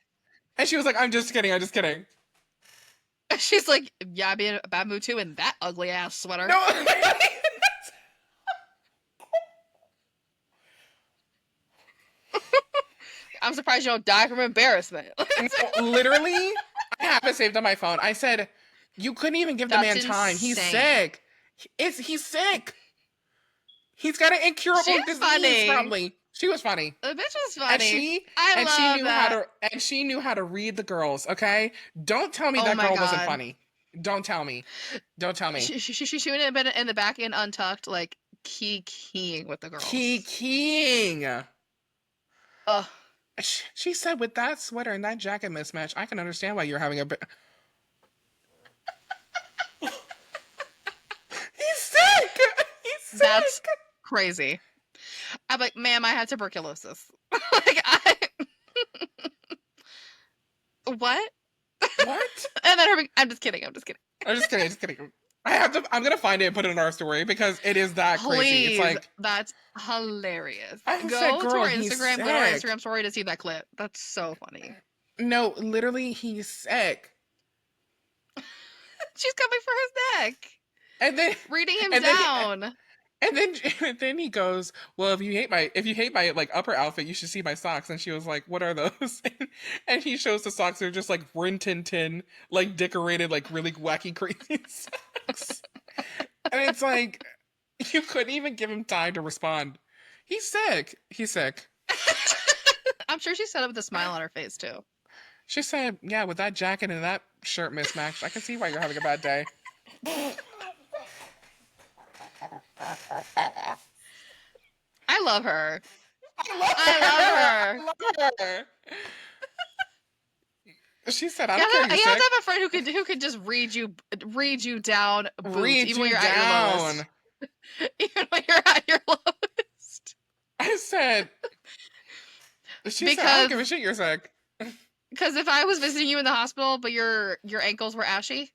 And she was like, I'm just kidding. She's like, yeah, I'd be in a bad mood too in that ugly ass sweater. No. I'm surprised you don't die from embarrassment. Literally, I have it saved on my phone. I said, you couldn't even give the That's man time. He's insane. sick. He's sick. He's got an incurable She's disease, funny. probably. She was funny. The bitch was And funny. I she love knew that. she knew how to read the girls, okay? Don't tell me Oh that my girl wasn't God. funny. Don't tell me. Don't tell me. She would have been in the back end untucked, like keying with the girls. Keying. Ugh. She said, with that sweater and that jacket mismatch, I can understand why you're having a bit. He's sick. He's sick. That's crazy. I'm like, ma'am, I had tuberculosis. Like, what? What? And then I'm just kidding. I'm just kidding. I'm gonna find it and put it in our story because it is that crazy. It's like, that's hilarious. I Go said, to girl, our he's Instagram. Go to our sick. Instagram story to see that clip. That's so funny. No, literally, he's sick. She's coming for his neck. And then reading him and down. And then he goes, well, if you hate my like upper outfit, you should see my socks. And she was like, what are those? And he shows the socks. They're just like Rin Tin Tin, like decorated, like really wacky, crazy socks. And it's like, you couldn't even give him time to respond. He's sick. He's sick. I'm sure she said it with a smile on her face too. She said, yeah, with that jacket and that shirt mismatched, I can see why you're having a bad day. I love her. I love her. She said, "I don't care. You have to have a friend who could just read you down, even when you're at your lowest. Even when you're at your lowest. I said, said, I don't give a shit. You're sick. Because if I was visiting you in the hospital, but your ankles were ashy.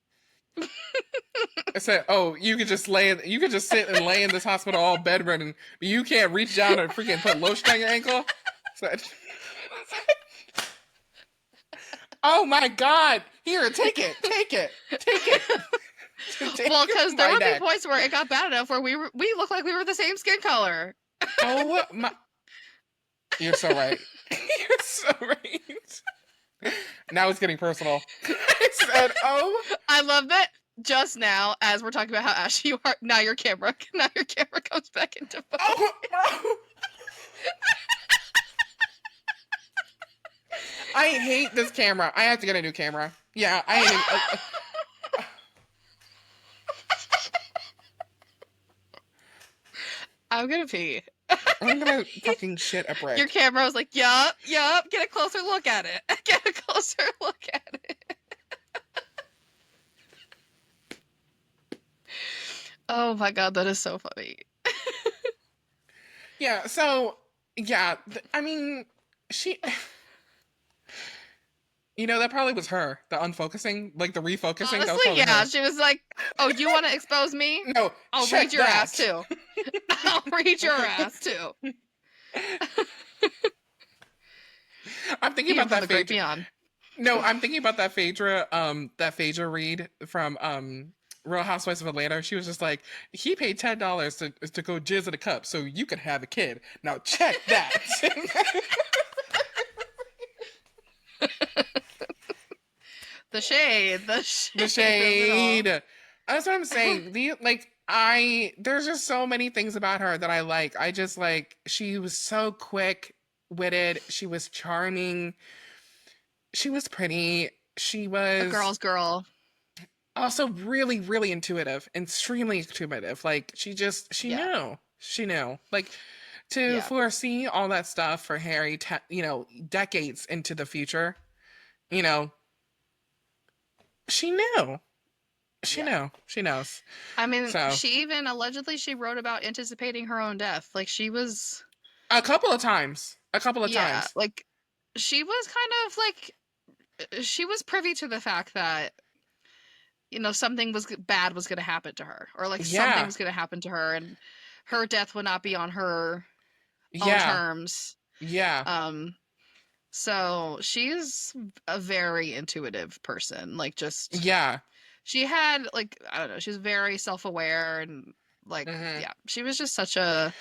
I said, oh, you could just sit and lay in this hospital all bedridden, but you can't reach down and freaking put lotion on your ankle. Said, oh my God! Here, take it. Well, because there would be points where it got bad enough where we looked like we were the same skin color. Oh my! You're so right. You're so right. Now it's getting personal. I said, oh. I love that just now, as we're talking about how ashy you are, now your camera comes back into focus. Oh, I hate this camera. I have to get a new camera. Yeah, I hate it. I'm gonna pee. I'm gonna fucking shit a brick. Your camera was like, yup, get a closer look at it. Get a closer look at it. Oh my God, that is so funny. Yeah, so, yeah, I mean, she... You know, that probably was her. The unfocusing, like the refocusing. Honestly, yeah. Her. She was like, oh, you want to expose me? No, I'll read your ass too. I'll read your ass too. I'm thinking about that Phaedra. No, I'm thinking about that Phaedra read from Real Housewives of Atlanta. She was just like, he paid $10 to go jizz in a cup so you could have a kid. Now check that. The shade. That's what I'm saying. There's just so many things about her that I like. I just like, she was so quick-witted. She was charming. She was pretty. She was a girl's girl. Also really, really intuitive. Extremely intuitive. Like, she knew. She knew. Like, to foresee all that stuff for Harry, decades into the future, she knew. She knows. I mean, she even allegedly wrote about anticipating her own death. Like, she was a couple of times. Like, she was kind of like, she was privy to the fact that, something bad was going to happen to her, or like something was going to happen to her, and her death would not be on her own terms. Yeah. So she's a very intuitive person. Like, just she had, like, I don't know, she was very self-aware, and like she was just such a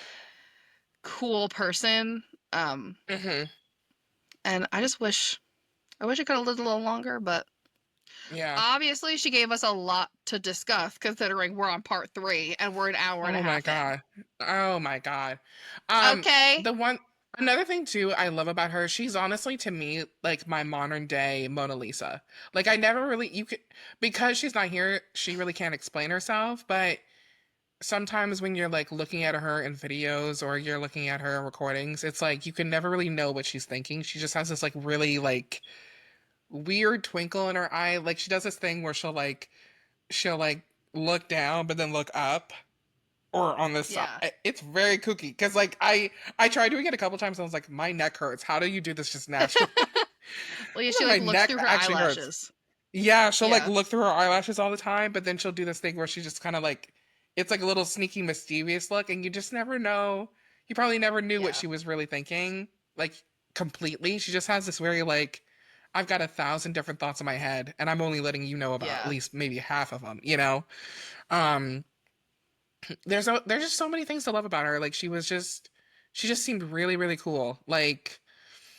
cool person. And I wish it could have lived a little longer, but Yeah. obviously she gave us a lot to discuss considering we're on part 3 and we're an hour and a Oh my half in. God. Oh my God. Okay. Another thing too I love about her, she's honestly to me like my modern day Mona Lisa. Like I never really because she's not here, she really can't explain herself, but sometimes when you're like looking at her in videos or you're looking at her in recordings, it's like you can never really know what she's thinking. She just has this like really like weird twinkle in her eye. Like she does this thing where she'll look down but then look up or on this side. Yeah. It's very kooky because like I tried doing it a couple times and I was like, my neck hurts. How do you do this just naturally? Well, yeah, she My like looks neck through her actually hurts. eyelashes. Yeah, she'll like Yeah. look through her eyelashes all the time, but then she'll do this thing where she just kind of like it's like a little sneaky, mysterious look, and you just never know. You probably never knew what Yeah. she was really thinking, like completely. She just has this very like, I've got 1,000 different thoughts in my head, and I'm only letting you know about at Yeah. least maybe half of them. You know, um, there's just so many things to love about her. Like she just seemed really really cool. Like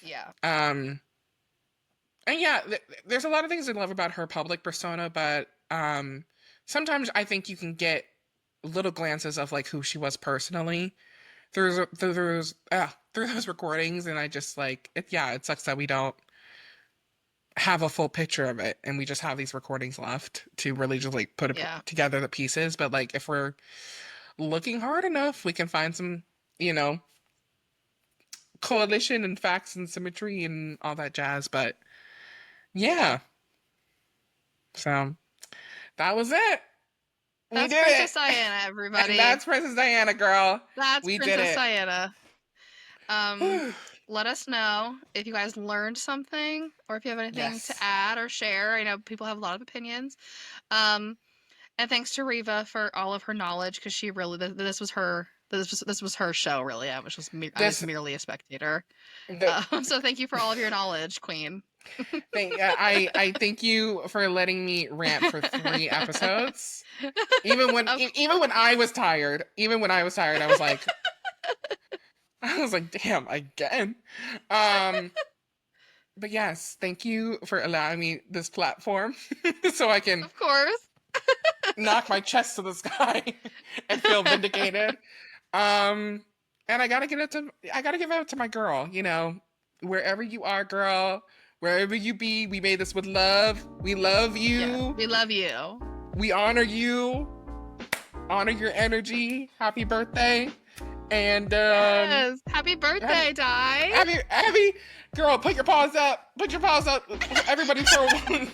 Yeah. and yeah, there's a lot of things I love about her public persona, but sometimes I think you can get little glances of like who she was personally through those recordings, and I just like it. Yeah, it sucks that we don't have a full picture of it, and we just have these recordings left to really just like put Yeah. together the pieces. But like if we're looking hard enough, we can find some, coalition and facts and symmetry and all that jazz. But yeah, so that was it. We That's did Princess it. Diana, everybody. And that's Princess Diana, girl. That's We did Princess it. Diana. Let us know if you guys learned something or if you have anything Yes. to add or share. I know people have a lot of opinions. And thanks to Riva for all of her knowledge because she really this was her show really. I was merely a spectator. So thank you for all of your knowledge, Queen. I thank you for letting me rant for 3 episodes. Even when I was tired, I was like, damn, again. But yes, thank you for allowing me this platform so I can, of course, knock my chest to the sky and feel vindicated. And I gotta give it up to my girl. Wherever you are, girl. Wherever you be, we made this with love. We love you. Yeah, we love you. We honor you. Honor your energy. Happy birthday. And yes, happy birthday, Di. Happy girl, put your paws up. Put your paws up. Everybody throw one.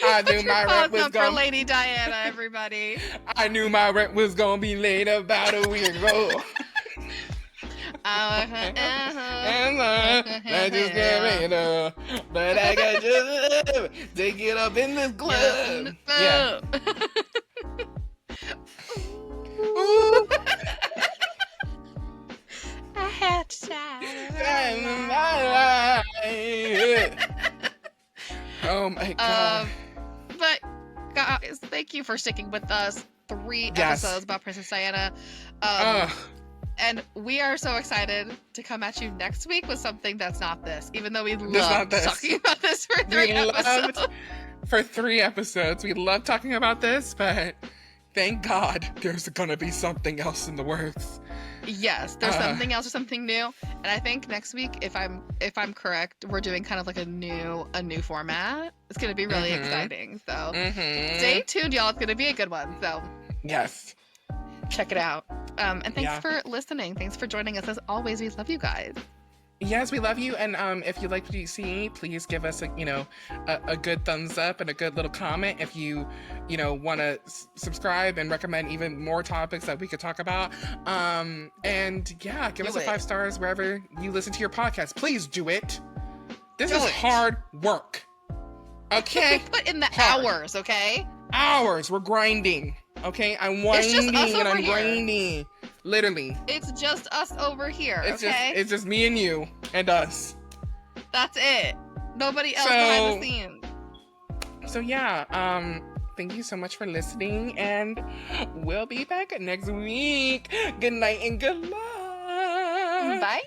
I knew my rent was for Lady Diana, everybody. I knew my rent was gonna be late about a week ago. I just can't wait, but I got just to get up in this club. Yeah. Ooh. I had to Oh my god. But guys, thank you for sticking with us. 3 episodes about Princess Diana. And we are so excited to come at you next week with something that's not this, even though we love talking about this for 3 episodes. For 3 episodes, we love talking about this, but thank God there's gonna be something else in the works. Yes, there's something else or something new, and I think next week, if I'm correct, we're doing kind of like a new format. It's gonna be really exciting. So stay tuned, y'all. It's gonna be a good one. So yes, check it out. And thanks for listening. Thanks for joining us. As always, we love you guys. Yes, we love you. And if you like what you see, please give us a good thumbs up and a good little comment. If you want to subscribe and recommend even more topics that we could talk about. And yeah, give us a 5 stars wherever you listen to your podcast. Please do it. This is hard work. Okay? Put in the hours, okay? Hours. We're grinding. Okay? I'm whining and I'm grinding. Literally. It's just us over here, okay? It's just me and you and us. That's it. Nobody else behind the scenes. So yeah, thank you so much for listening, and we'll be back next week. Good night and good luck. Bye.